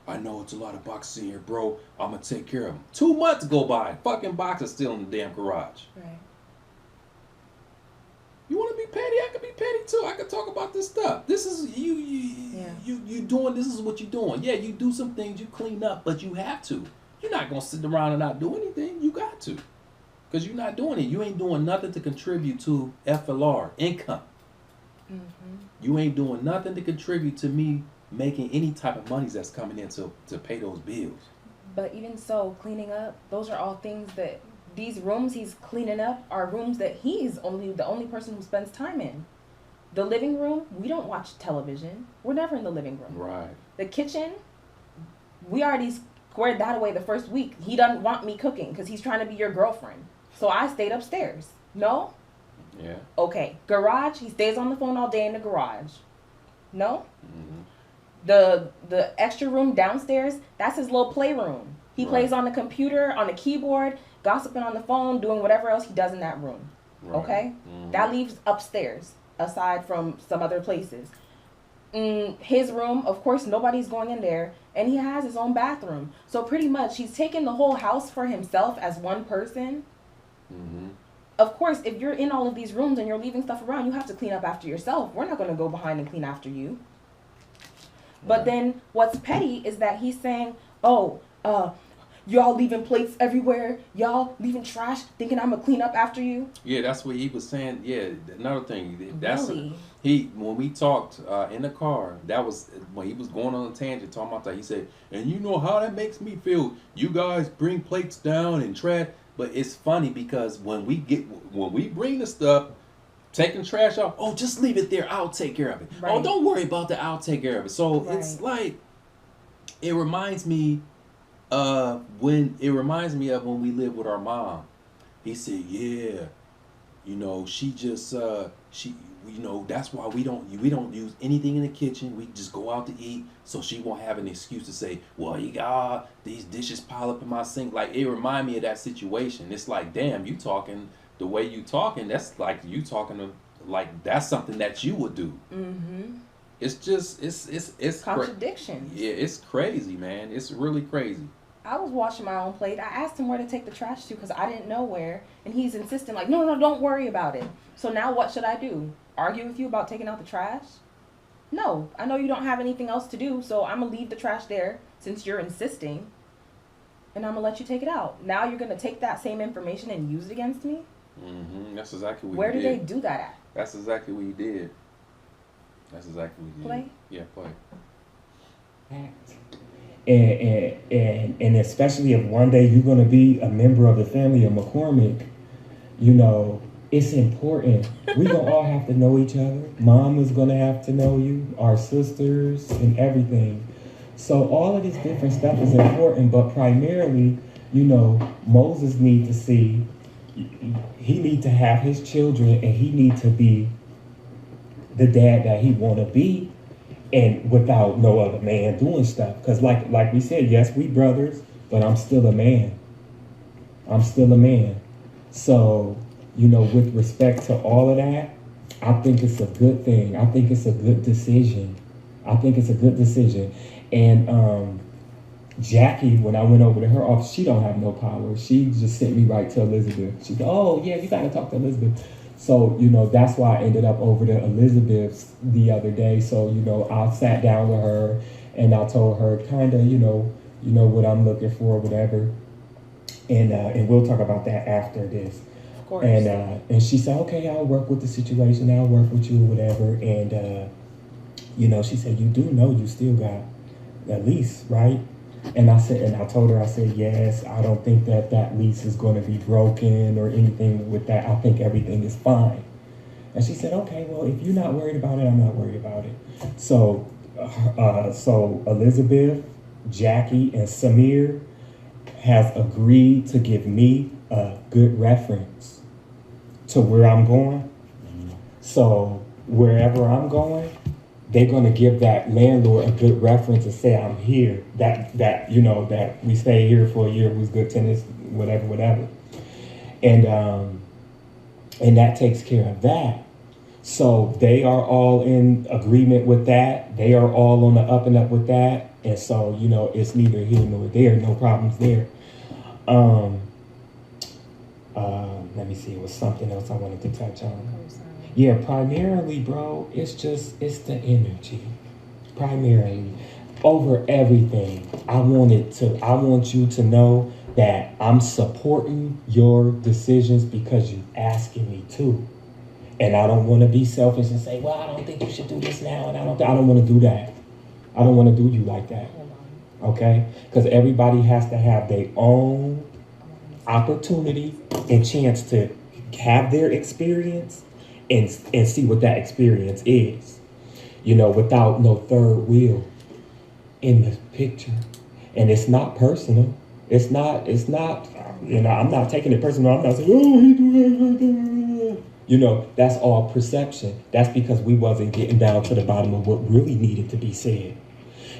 I know it's a lot of boxes in here, bro. I'm gonna take care of them. 2 months go by, fucking boxes still in the damn garage. Right. You wanna be petty? I can be petty too. I can talk about this stuff. This is you doing, this is what you doing. Yeah, you do some things, you clean up, but you have to. You're not going to sit around and not do anything. You got to. Because you're not doing it. You ain't doing nothing to contribute to FLR, income. Mm-hmm. You ain't doing nothing to contribute to me making any type of monies that's coming in to pay those bills. But even so, cleaning up, those are all things that, these rooms he's cleaning up are rooms that he's the only person who spends time in. The living room, we don't watch television. We're never in the living room. Right. The kitchen, we already squared that away the first week. He doesn't want me cooking because he's trying to be your girlfriend. So I stayed upstairs. No? Yeah. Okay. Garage, he stays on the phone all day in the garage. No? Mm-hmm. The extra room downstairs, that's his little playroom. He plays on the computer, on the keyboard, gossiping on the phone, doing whatever else he does in that room. Right. Okay? Mm-hmm. That leaves upstairs, aside from some other places. His room, of course, nobody's going in there, and he has his own bathroom. So pretty much, he's taking the whole house for himself as one person. Mm-hmm. Of course, if you're in all of these rooms and you're leaving stuff around, you have to clean up after yourself. We're not going to go behind and clean after you. But then what's petty is that he's saying, y'all leaving plates everywhere, y'all leaving trash, thinking I'm gonna clean up after you. Yeah, that's what he was saying. Yeah, another thing. That's really? When we talked in the car, that was when he was going on a tangent talking about that. He said, and you know how that makes me feel. You guys bring plates down and trash, but it's funny because when we bring the stuff, taking trash out, just leave it there, I'll take care of it. Right. Don't worry about that, I'll take care of it. So it's like, it reminds me of when we lived with our mom. He said, yeah, she just that's why we don't use anything in the kitchen. We just go out to eat, so she won't have an excuse to say, well, you got these dishes pile up in my sink. Like, it remind me of that situation. It's like, damn, you talking the way you talking, that's like you talking to, like, that's something that you would do. Mm-hmm. It's just it's contradictions. Yeah, it's crazy, man. It's really crazy. I was washing my own plate. I asked him where to take the trash to because I didn't know where, and he's insisting like, no, don't worry about it. So now what should I do? Argue with you about taking out the trash? No, I know you don't have anything else to do, so I'm gonna leave the trash there since you're insisting, and I'm gonna let you take it out. Now you're gonna take that same information and use it against me? Mm-hmm. That's exactly what Where he did did. they do that at? That's exactly what he did. That's exactly what he did. Play? Yeah, play. And especially if one day you're going to be a member of the family of McCormick, you know, it's important. We gonna all have to know each other. Mom is gonna have to know you, our sisters, and everything. So all of this different stuff is important, but primarily, you know, Moses need to see, he need to have his children, and he need to be the dad that he want to be, and without no other man doing stuff. Because like we said, yes, we brothers, but I'm still a man. I'm still a man. So, you know, with respect to all of that, I think it's a good thing. I think it's a good decision. I think it's a good decision. And Jackie, when I went over to her office, she don't have no power. She just sent me right to Elizabeth. She said, oh, yeah, you got to talk to Elizabeth. So, you know, that's why I ended up over to Elizabeth's the other day. So, you know, I sat down with her and I told her kind of, you know what I'm looking for, whatever. And we'll talk about that after this. Of course. And she said, okay, I'll work with the situation. I'll work with you, whatever. And, you know, she said, you do know you still got a lease, right? And I told her, I said, yes, I don't think that lease is going to be broken or anything with that. I think everything is fine. And she said, okay, well, if you're not worried about it, I'm not worried about it. So Elizabeth, Jackie, and Samir has agreed to give me a good reference to where I'm going. So wherever I'm going, they're going to give that landlord a good reference and say, I'm here. That you know, that we stay here for a year, who's good tenants, whatever. And that takes care of that. So they are all in agreement with that. They are all on the up and up with that. And so, you know, it's neither here nor there, no problems there. Let me see, it was something else I wanted to touch on. Yeah, primarily, bro, it's the energy. Primarily. Over everything. I want you to know that I'm supporting your decisions because you're asking me to. And I don't want to be selfish and say, well, I don't think you should do this now, and I don't want to do that. I don't want to do you like that. Okay? Because everybody has to have their own opportunity and chance to have their experience and see what that experience is, you know, without no third wheel in the picture. And it's not personal. It's not, you know, I'm not taking it personal. I'm not saying, oh, he do everything. You know, that's all perception. That's because we wasn't getting down to the bottom of what really needed to be said.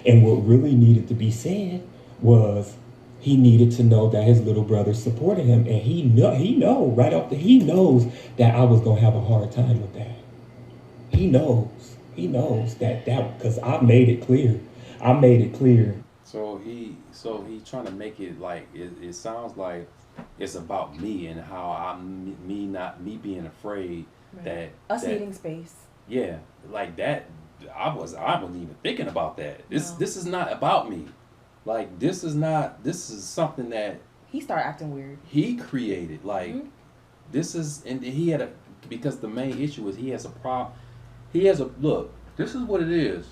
And what really needed to be said was he needed to know that his little brother supported him, and he knows that I was gonna have a hard time with that. He knows that because I made it clear. So he trying to make it like it sounds like it's about me and how me being afraid Right. Us needing space. Yeah, like that. I wasn't even thinking about that. This is not about me. Like this is something that He started acting weird. he created. Like this is, and because the main issue is he has a problem. Look, this is what it is.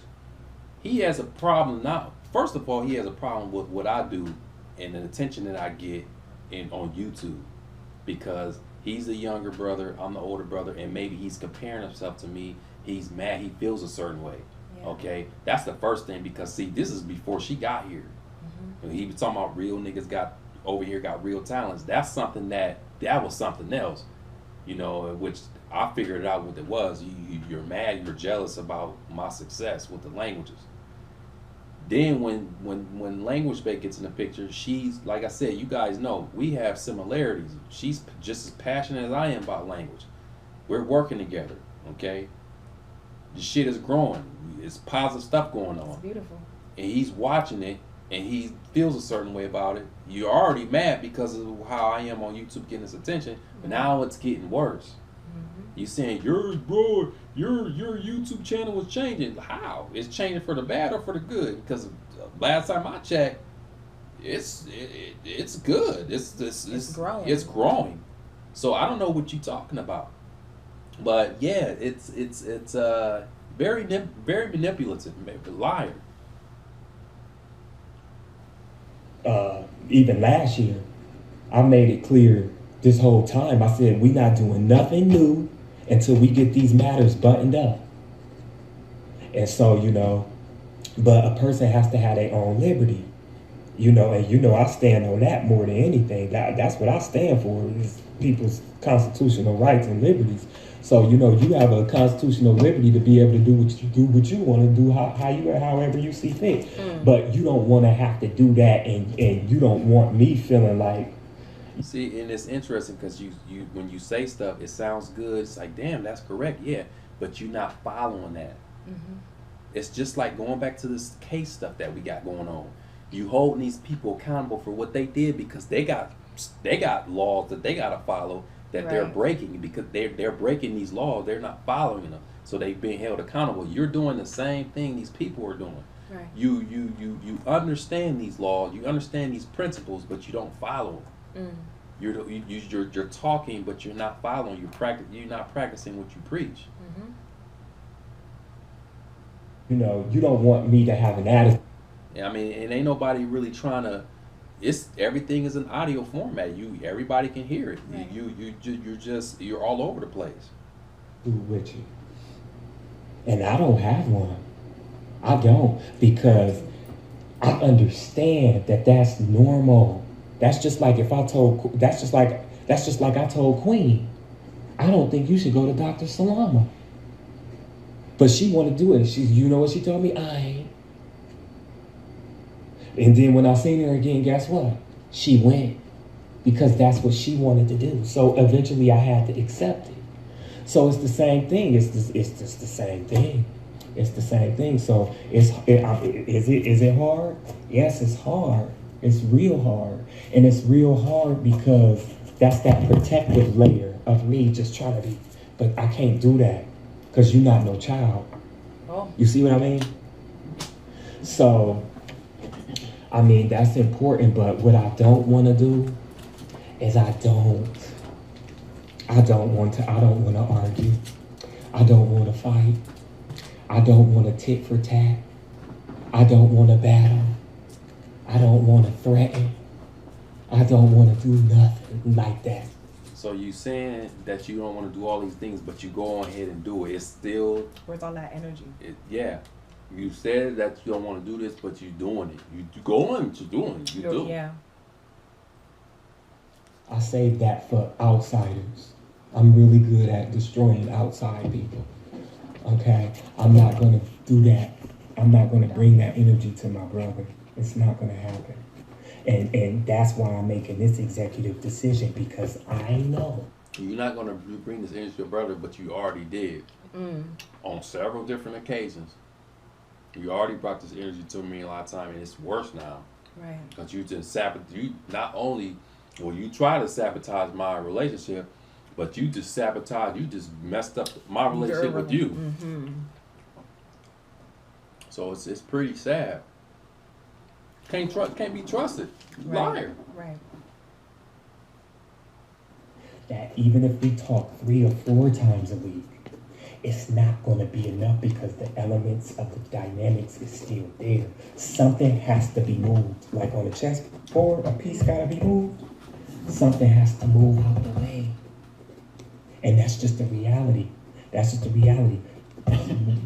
He has a problem now. First of all, he has a problem with what I do and the attention that I get on YouTube, because he's the younger brother, I'm the older brother, and maybe he's comparing himself to me. He's mad. He feels a certain way. Yeah. Okay, that's the first thing, because see, this is before she got here. He was talking about real niggas got real talents. That's something that was something else, you know, which I figured out what it was. You're mad, you're jealous about my success with the languages. Then when Language Bay gets in the picture, she's, like I said, you guys know, we have similarities. She's just as passionate as I am about language. We're working together, okay? The shit is growing. It's positive stuff going on. It's beautiful. And he's watching it, and he feels a certain way about it. You're already mad because of how I am on YouTube getting his attention, but now it's getting worse. You saying your YouTube channel was changing. How? It's changing for the bad or for the good? Because last time I checked, it's good. It's growing. It's growing. So I don't know what you're talking about. But yeah, it's very manipulative, liar. Even last year, I made it clear this whole time. I said, we not doing nothing new until we get these matters buttoned up. And so, you know, but a person has to have their own liberty, you know, and you know, I stand on that more than anything. That's what I stand for, is people's constitutional rights and liberties. So, you know, you have a constitutional liberty to be able to do what you want to do, however you see fit. But you don't want to have to do that, and you don't want me feeling like. See, and it's interesting because you when you say stuff, it sounds good. It's like, damn, that's correct, yeah. But you're not following that. It's just like going back to this case stuff that we got going on. You holding these people accountable for what they did because they got laws that they got to follow that they're breaking, because they're breaking these laws. They're not following them, so they've been held accountable. You're doing the same thing these people are doing. Right. You understand these laws, you understand these principles, but you don't follow them. You're talking, but you're not following. You're not practicing what you preach. You know, you don't want me to have an attitude. I mean, and ain't nobody really trying to. Everything is an audio format. Everybody can hear it. Right. You're all over the place. With you, and I don't have one. I don't, because I understand that that's normal. That's just like if I told. That's just like I told Queen, I don't think you should go to Dr. Salama. But she wanted to do it. You know what she told me? I ain't. And then when I seen her again, guess what? She went, because that's what she wanted to do. So eventually I had to accept it. So it's the same thing. It's just the same thing. It's the same thing. So is it hard? Yes, it's hard. It's real hard. And it's real hard because that's that protective layer of me just trying to be, but I can't do that because you're not no child. Oh. You see what I mean? So, I mean, that's important, but what I don't want to do is I don't want to argue. I don't want to fight. I don't want to tit for tat. I don't want to battle. I don't want to threaten. I don't want to do nothing like that. So you saying that you don't want to do all these things, but you go on ahead and do it. It's still... Where's all that energy? Yeah. You said that you don't want to do this, but you're doing it. You go on, you're doing it. You do. Yeah. I save that for outsiders. I'm really good at destroying outside people. Okay? I'm not going to do that. I'm not going to bring that energy to my brother. It's not going to happen. And that's why I'm making this executive decision, because I know. You're not going to bring this energy to your brother, but you already did. On several different occasions. You already brought this energy to me a lot of time, and it's worse now. Right. Because you just you try to sabotage my relationship, but you just messed up my relationship with you. So it's pretty sad. Can't be trusted. Liar. Right. That even if we talk 3 or 4 times a week, it's not going to be enough, because the elements of the dynamics is still there. Something has to be moved. Like on the chessboard, a piece got to be moved. Something has to move out of the way. And that's just the reality. That's just the reality.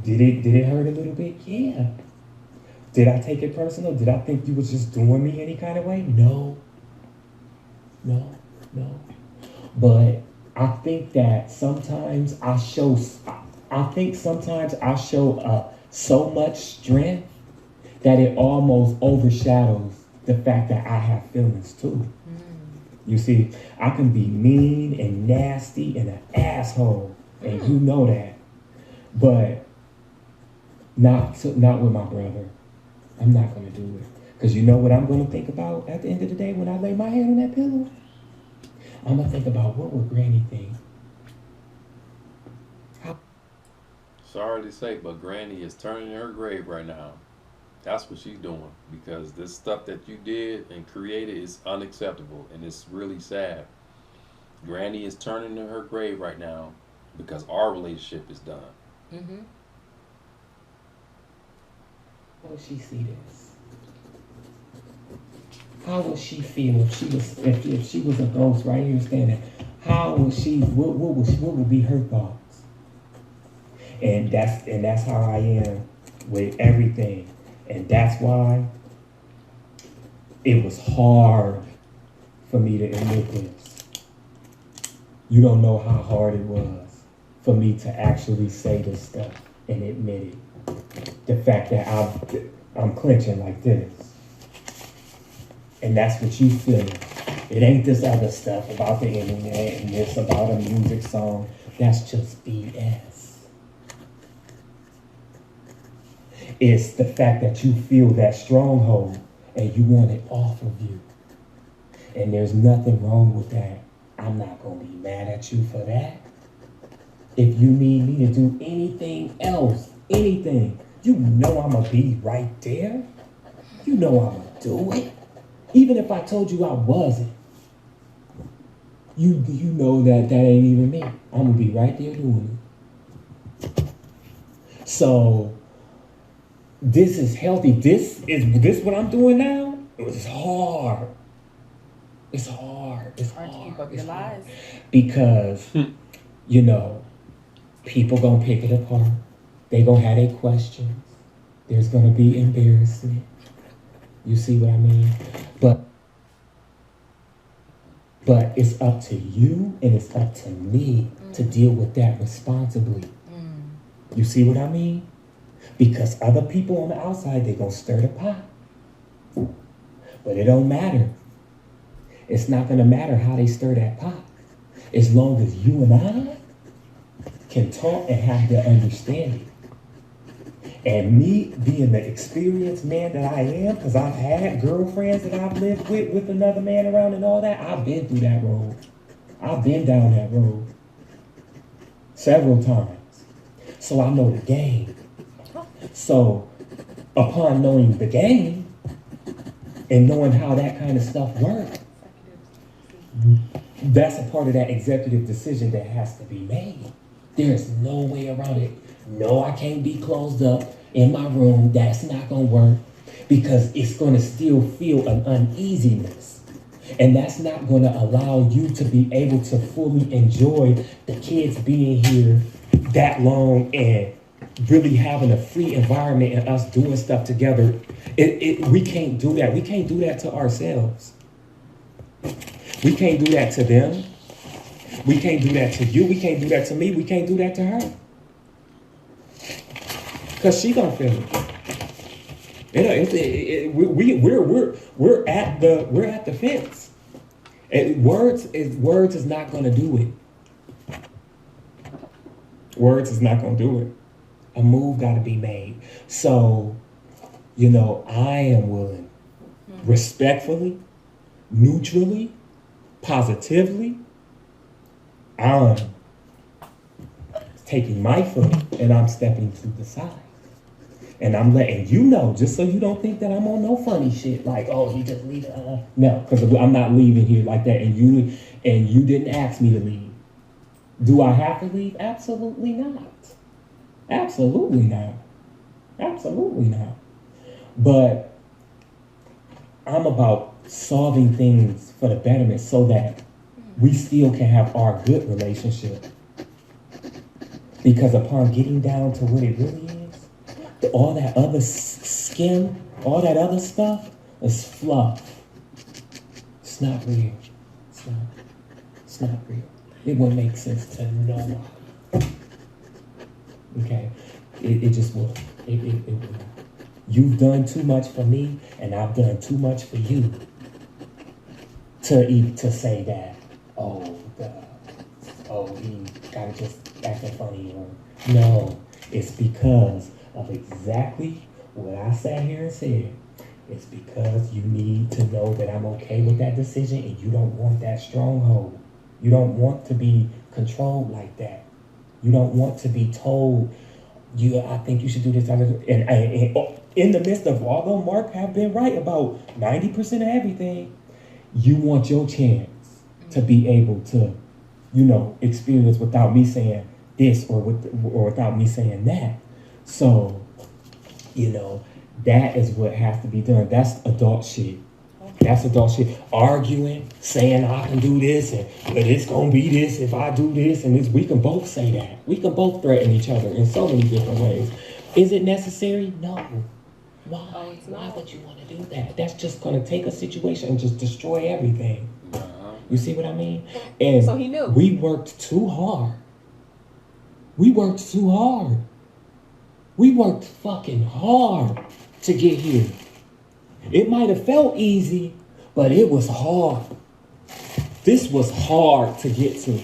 Did it hurt a little bit? Yeah. Did I take it personal? Did I think you was just doing me any kind of way? No. But I think that sometimes I show so much strength that it almost overshadows the fact that I have feelings too. You see, I can be mean and nasty and an asshole, and you know that. But not with my brother. I'm not going to do it. Because you know what I'm going to think about at the end of the day when I lay my head on that pillow? I'm going to think about, what would Granny think? Sorry to say, but Granny is turning in her grave right now. That's what she's doing. Because this stuff that you did and created is unacceptable. And it's really sad. Granny is turning in her grave right now because our relationship is done. Will she see this? how would she feel if she was a ghost right here standing? How would she? What would be her thoughts? And that's how I am with everything, and that's why it was hard for me to admit this. You don't know how hard it was for me to actually say this stuff and admit it. The fact that I'm clenching like this. And that's what you feel. It ain't this other stuff about the internet and this about a music song. That's just BS. It's the fact that you feel that stronghold and you want it off of you. And there's nothing wrong with that. I'm not going to be mad at you for that. If you need me to do anything else, anything, you know I'm going to be right there. You know I'm going to do it. Even if I told you I wasn't, you know that ain't even me. I'm going to be right there doing it. So, this is healthy. This what I'm doing now? It's hard. It's hard. It's hard. To keep up your lies. Because, you know, people gonna pick it apart. They gonna have their questions. There's gonna be embarrassment. You see what I mean? But it's up to you and it's up to me to deal with that responsibly. You see what I mean? Because other people on the outside, they gonna stir the pot. But it don't matter. It's not gonna matter how they stir that pot. As long as you and I can talk and have the understanding. And me being the experienced man that I am, because I've had girlfriends that I've lived with another man around and all that, I've been through that road. I've been down that road several times. So I know the game. So upon knowing the game and knowing how that kind of stuff works, that's a part of that executive decision that has to be made. There's no way around it. No, I can't be closed up in my room. That's not going to work because it's going to still feel an uneasiness. And that's not going to allow you to be able to fully enjoy the kids being here that long and really having a free environment and us doing stuff together. We can't do that. We can't do that to ourselves. We can't do that to them. We can't do that to you. We can't do that to me. We can't do that to her. Because she gonna feel it. We're at the fence. And words is not gonna do it. Words is not gonna do it. A move gotta be made. So, you know, I am willing, respectfully, neutrally, positively, I'm taking my foot and I'm stepping to the side. And I'm letting you know, just so you don't think that I'm on no funny shit, like, oh, you just leave it. No, because I'm not leaving here like that. And you didn't ask me to leave. Do I have to leave? Absolutely not. Absolutely not. Absolutely not. But I'm about solving things for the betterment so that we still can have our good relationship. Because upon getting down to what it really is, all that other skin, all that other stuff is fluff. It's not real. It's not real. It wouldn't make sense to no one. Okay? It just would. It would. You've done too much for me, and I've done too much for you to say that, he gotta just acting funny. Or, no, it's because of exactly what I sat here and said. It's because you need to know that I'm okay with that decision and you don't want that stronghold. You don't want to be controlled like that. You don't want to be told, I think you should do this. And in the midst of, although Mark have been right about 90% of everything, you want your chance to be able to, experience without me saying this or without me saying that. So, that is what has to be done. That's adult shit. That's adult shit. Arguing, saying I can do this, and but it's gonna be this if I do this, and we can both say that. We can both threaten each other in so many different ways. Is it necessary? No. Why? Oh, it's Why not. would you want to do that? That's just gonna take a situation and just destroy everything. You see what I mean? And So he knew. we worked too hard. We worked too hard. We worked fucking hard to get here. It might have felt easy, but it was hard. This was hard to get to.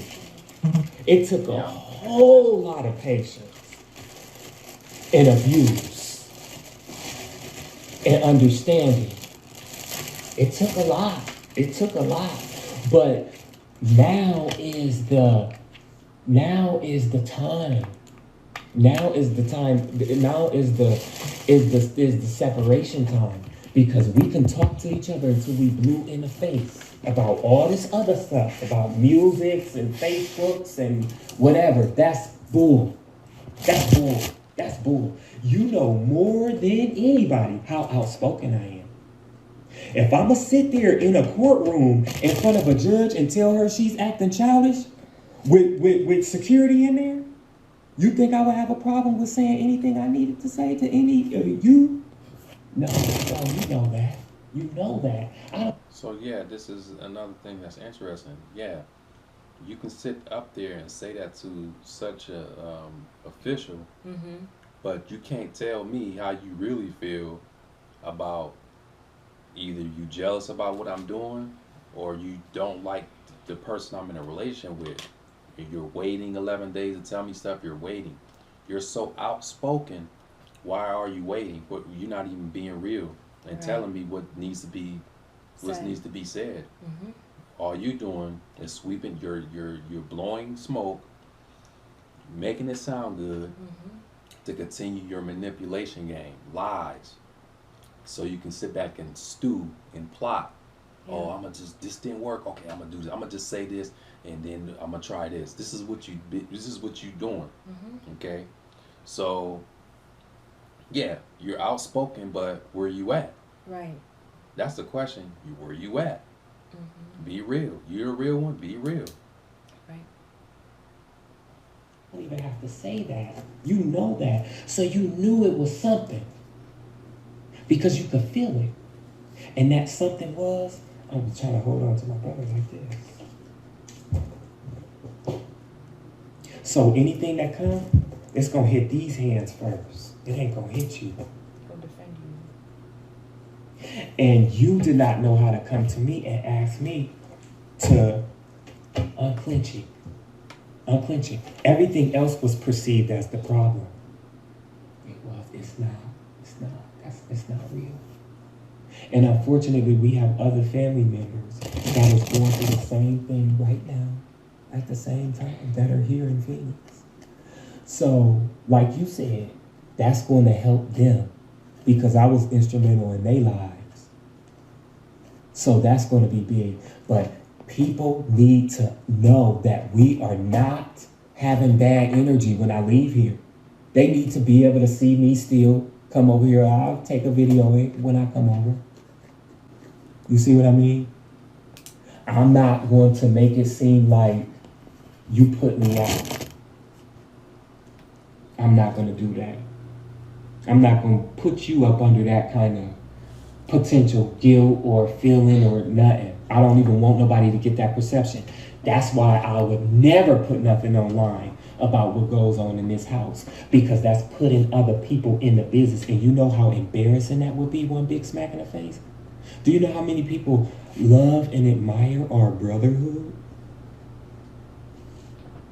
It took a whole lot of patience and abuse and understanding. It took a lot. It took a lot. But now is the time. Now is the time. Now is the separation time. Because we can talk to each other until we blue in the face about all this other stuff, about musics and Facebooks and whatever. That's bull. That's bull. That's bull. You know more than anybody how outspoken I am. If I'm going to sit there in a courtroom in front of a judge and tell her she's acting childish with security in there, you think I would have a problem with saying anything I needed to say to any of you? No, you know that. You know that. So yeah, this is another thing that's interesting. Yeah, you can sit up there and say that to such a official, but you can't tell me how you really feel about either you jealous about what I'm doing or you don't like the person I'm in a relation with. You're waiting 11 days to tell me stuff. You're waiting. You're so outspoken. Why are you waiting? You're not even being real and telling me what needs to be said. All you doing is sweeping. You're blowing smoke, making it sound good to continue your manipulation game, lies, so you can sit back and stew and plot. Yeah. Oh, this didn't work. Okay, I'm gonna do this. I'm gonna just say this, and then I'm gonna try this. This is what you doing. Okay, so. Yeah, you're outspoken, but where you at? Right. That's the question. Where you at? Be real. You're a real one. Be real. Right. You don't even have to say that. You know that. So you knew it was something. Because you could feel it. And that something was, I was trying to hold on to my brother like this. So anything that comes, it's going to hit these hands first. It ain't gonna hit you. He'll defend you. And you did not know how to come to me and ask me to unclench it. Unclench it. Everything else was perceived as the problem. It's not real. And unfortunately, we have other family members that is going through the same thing right now at the same time that are here in Phoenix. So, like you said, that's going to help them because I was instrumental in their lives. So that's going to be big. But people need to know that we are not having bad energy when I leave here. They need to be able to see me still come over here. I'll take a video when I come over. You see what I mean? I'm not going to make it seem like you put me out. I'm not going to do that. I'm not going to put you up under that kind of potential guilt or feeling or nothing. I don't even want nobody to get that perception. That's why I would never put nothing online about what goes on in this house, because that's putting other people in the business. And you know how embarrassing that would be, one big smack in the face? Do you know how many people love and admire our brotherhood?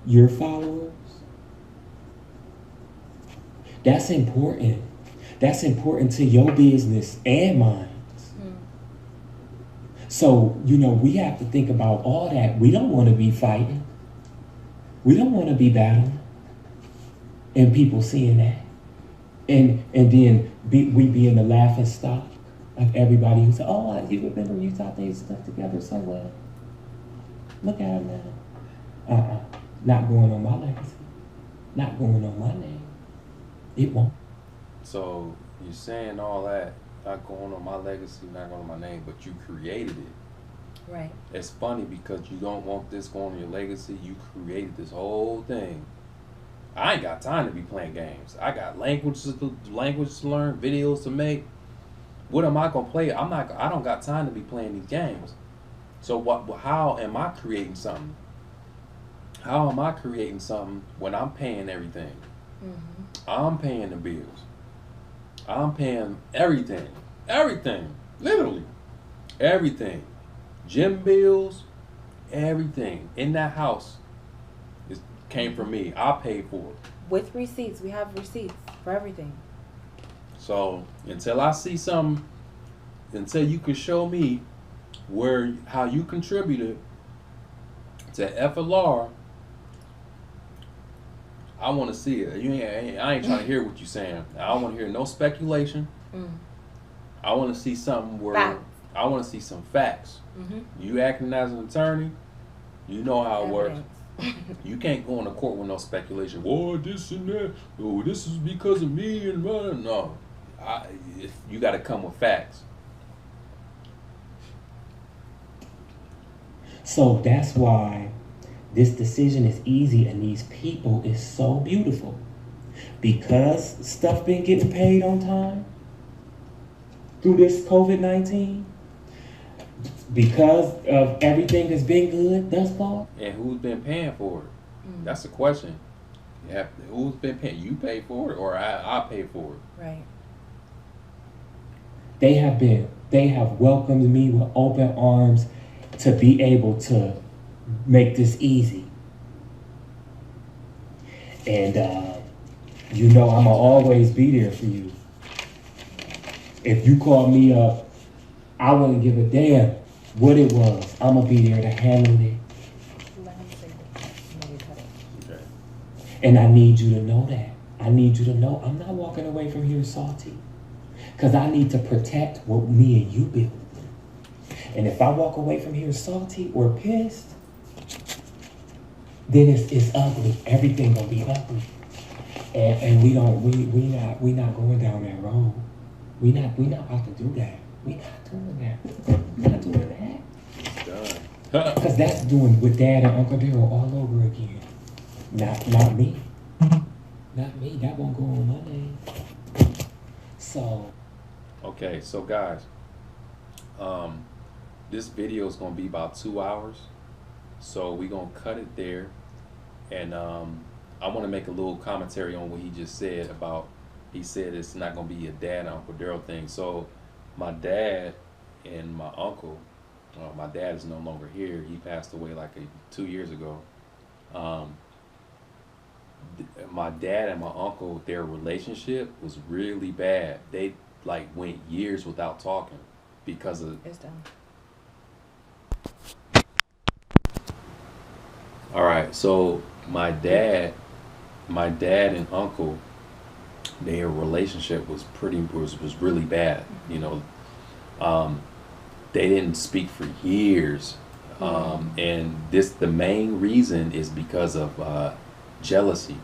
Your followers? That's important. That's important to your business and mine. So, we have to think about all that. We don't want to be fighting. We don't want to be battling. And people seeing that. And then we be in the laughing stock of everybody who said, oh, you remember you thought they stuck together so well. Look at them now. Not going on my legacy. Not going on my name. It won't. So you're saying all that, not going on my legacy, not going on my name, but you created it. Right. It's funny because you don't want this going on your legacy. You created this whole thing. I ain't got time to be playing games. I got languages to learn, videos to make. What am I gonna play? I don't got time to be playing these games. So how am I creating something? How am I creating something when I'm paying everything? Mm-hmm. I'm paying the bills. I'm paying everything. Everything. Literally. Everything. Gym bills, everything in that house came from me. I paid for it. With receipts. We have receipts for everything. So until I see something, until you can show me how you contributed to FLR, I want to see it. I ain't trying to hear what you're saying. I don't want to hear no speculation. I want to see something where Facts. I want to see some facts. Mm-hmm. You acting as an attorney, you know how it works. Evidence. You can't go into court with no speculation. Oh, this and that. Oh, this is because of me and no. You got to come with facts. So that's why this decision is easy and these people is so beautiful. Because stuff been getting paid on time through this COVID-19. Because of everything that's been good thus far. And who's been paying for it? That's the question. Who's been paying? You pay for it or I pay for it? Right. They have welcomed me with open arms to be able to make this easy. And you know I'ma always be there for you. If you call me up, I wouldn't give a damn what it was. I'ma be there to handle it. Let me say that. Maybe cut it. Okay. And I need you to know that. I need you to know I'm not walking away from here salty. Because I need to protect what me and you built. And if I walk away from here salty or pissed, then it's ugly. Everything gonna be ugly. And we not going down that road. We not about to do that. We not doing that. We not doing that. It's done. Because that's doing with Dad and Uncle Daryl all over again. Not me. Not me. That won't go on my name. So. Okay, so guys, this video is gonna be about 2 hours, so we're gonna cut it there, and I want to make a little commentary on what he just said about. He said it's not gonna be a Dad and Uncle Daryl thing. So my dad and my uncle, my dad is no longer here. He passed away like 2 years ago. My dad and my uncle, their relationship was really bad. They like went years without talking because of. It's done. All right, so my dad and uncle, their relationship was really bad. You know, they didn't speak for years, and the main reason is because of jealousy.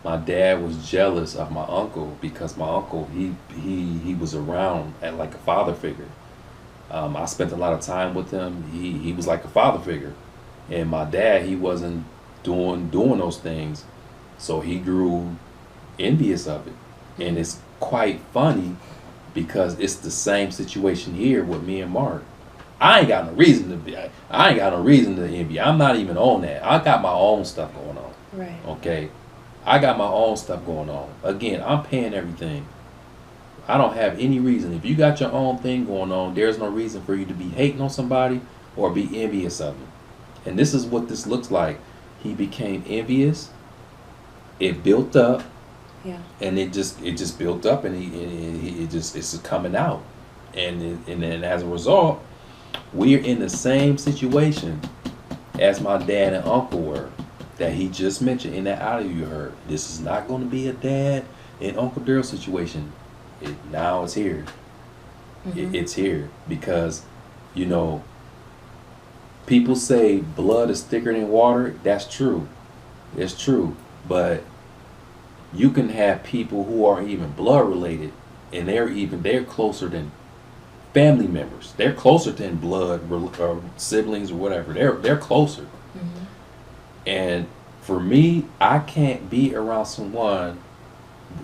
My dad was jealous of my uncle because my uncle he was around at like a father figure. I spent a lot of time with him. He was like a father figure, and my dad, he wasn't doing those things, so he grew envious of it. And it's quite funny because it's the same situation here with me and Mark. I ain't got no reason to envy. I'm not even on that. I got my own stuff going on. Right. Okay, I got my own stuff going on. Again, I'm paying everything. I don't have any reason. If you got your own thing going on, there's no reason for you to be hating on somebody or be envious of them. And this is what this looks like. He became envious. It built up. Yeah. And it just built up, and it's coming out. And then as a result, we're in the same situation as my dad and uncle were, that he just mentioned in that audio you heard. This is not going to be a dad and Uncle Daryl situation. Now it's here. It's here because, you know, people say blood is thicker than water. That's true. It's true. But you can have people who aren't even blood related and they're closer than family members. They're closer than blood or siblings or whatever. They're closer. Mm-hmm. And for me, I can't be around someone,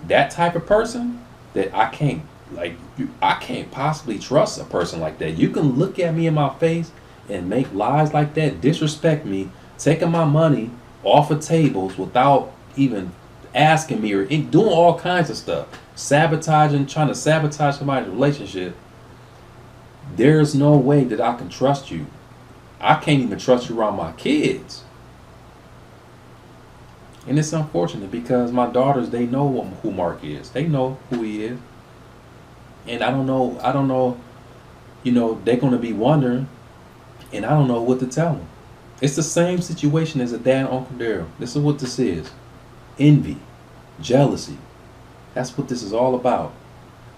that type of person, that I can't possibly trust a person like that. You can look at me in my face and make lies like that, disrespect me, taking my money off of tables without even asking me, or doing all kinds of stuff, trying to sabotage somebody's relationship. There's no way that I can trust you. I can't even trust you around my kids. And it's unfortunate because my daughters, they know who Mark is. They know who he is. And I don't know, they're going to be wondering, and I don't know what to tell them. It's the same situation as a dad and Uncle Daryl. This is what this is. Envy, jealousy. That's what this is all about.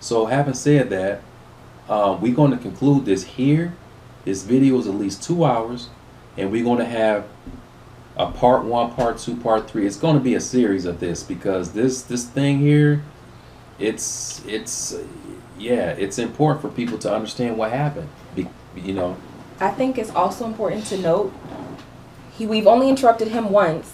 So having said that, we're going to conclude this here. This video is at least 2 hours, and we're going to have a part 1, part 2, part 3. It's going to be a series of this because this thing here, it's important for people to understand what happened. I think it's also important to note we've only interrupted him once,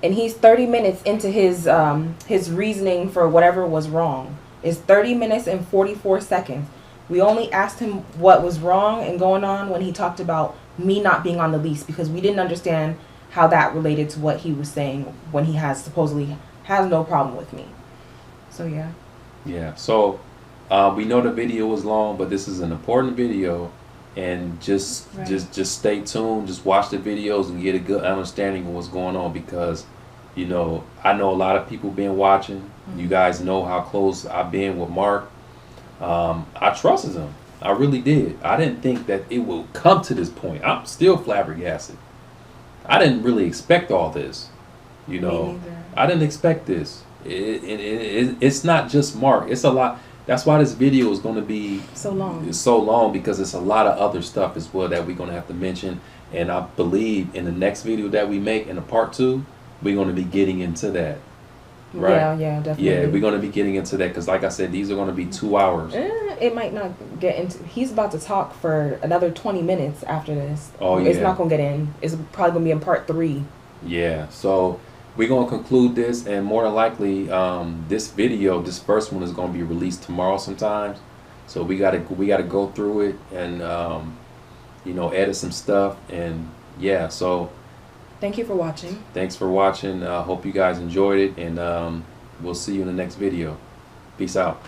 and he's 30 minutes into his reasoning for whatever was wrong. It's 30 minutes and 44 seconds. We only asked him what was wrong and going on when he talked about me not being on the lease, because we didn't understand how that related to what he was saying when he supposedly has no problem with me. So yeah. Yeah. So we know the video was long, but this is an important video, and just stay tuned. Just watch the videos and get a good understanding of what's going on, because I know a lot of people been watching. Mm-hmm. You guys know how close I've been with Mark. I trusted him. I really did. I didn't think that it would come to this point. I'm still flabbergasted. I didn't really expect all this. I didn't expect this. It's not just Mark. It's a lot. That's why this video is going to be so long. It's so long, because it's a lot of other stuff as well that we're going to have to mention. And I believe in the next video that we make, in the part 2, we're going to be getting into that. Right? Yeah, definitely. Yeah, we're going to be getting into that because, like I said, these are going to be 2 hours. It might not get into. He's about to talk for another 20 minutes after this. Oh, yeah. It's not going to get in. It's probably going to be in part 3. Yeah, so we're going to conclude this, and more than likely, this first one is going to be released tomorrow sometimes. So we gotta go through it and edit some stuff, and yeah. So thank you for watching. Thanks for watching. Hope you guys enjoyed it, and we'll see you in the next video. Peace out.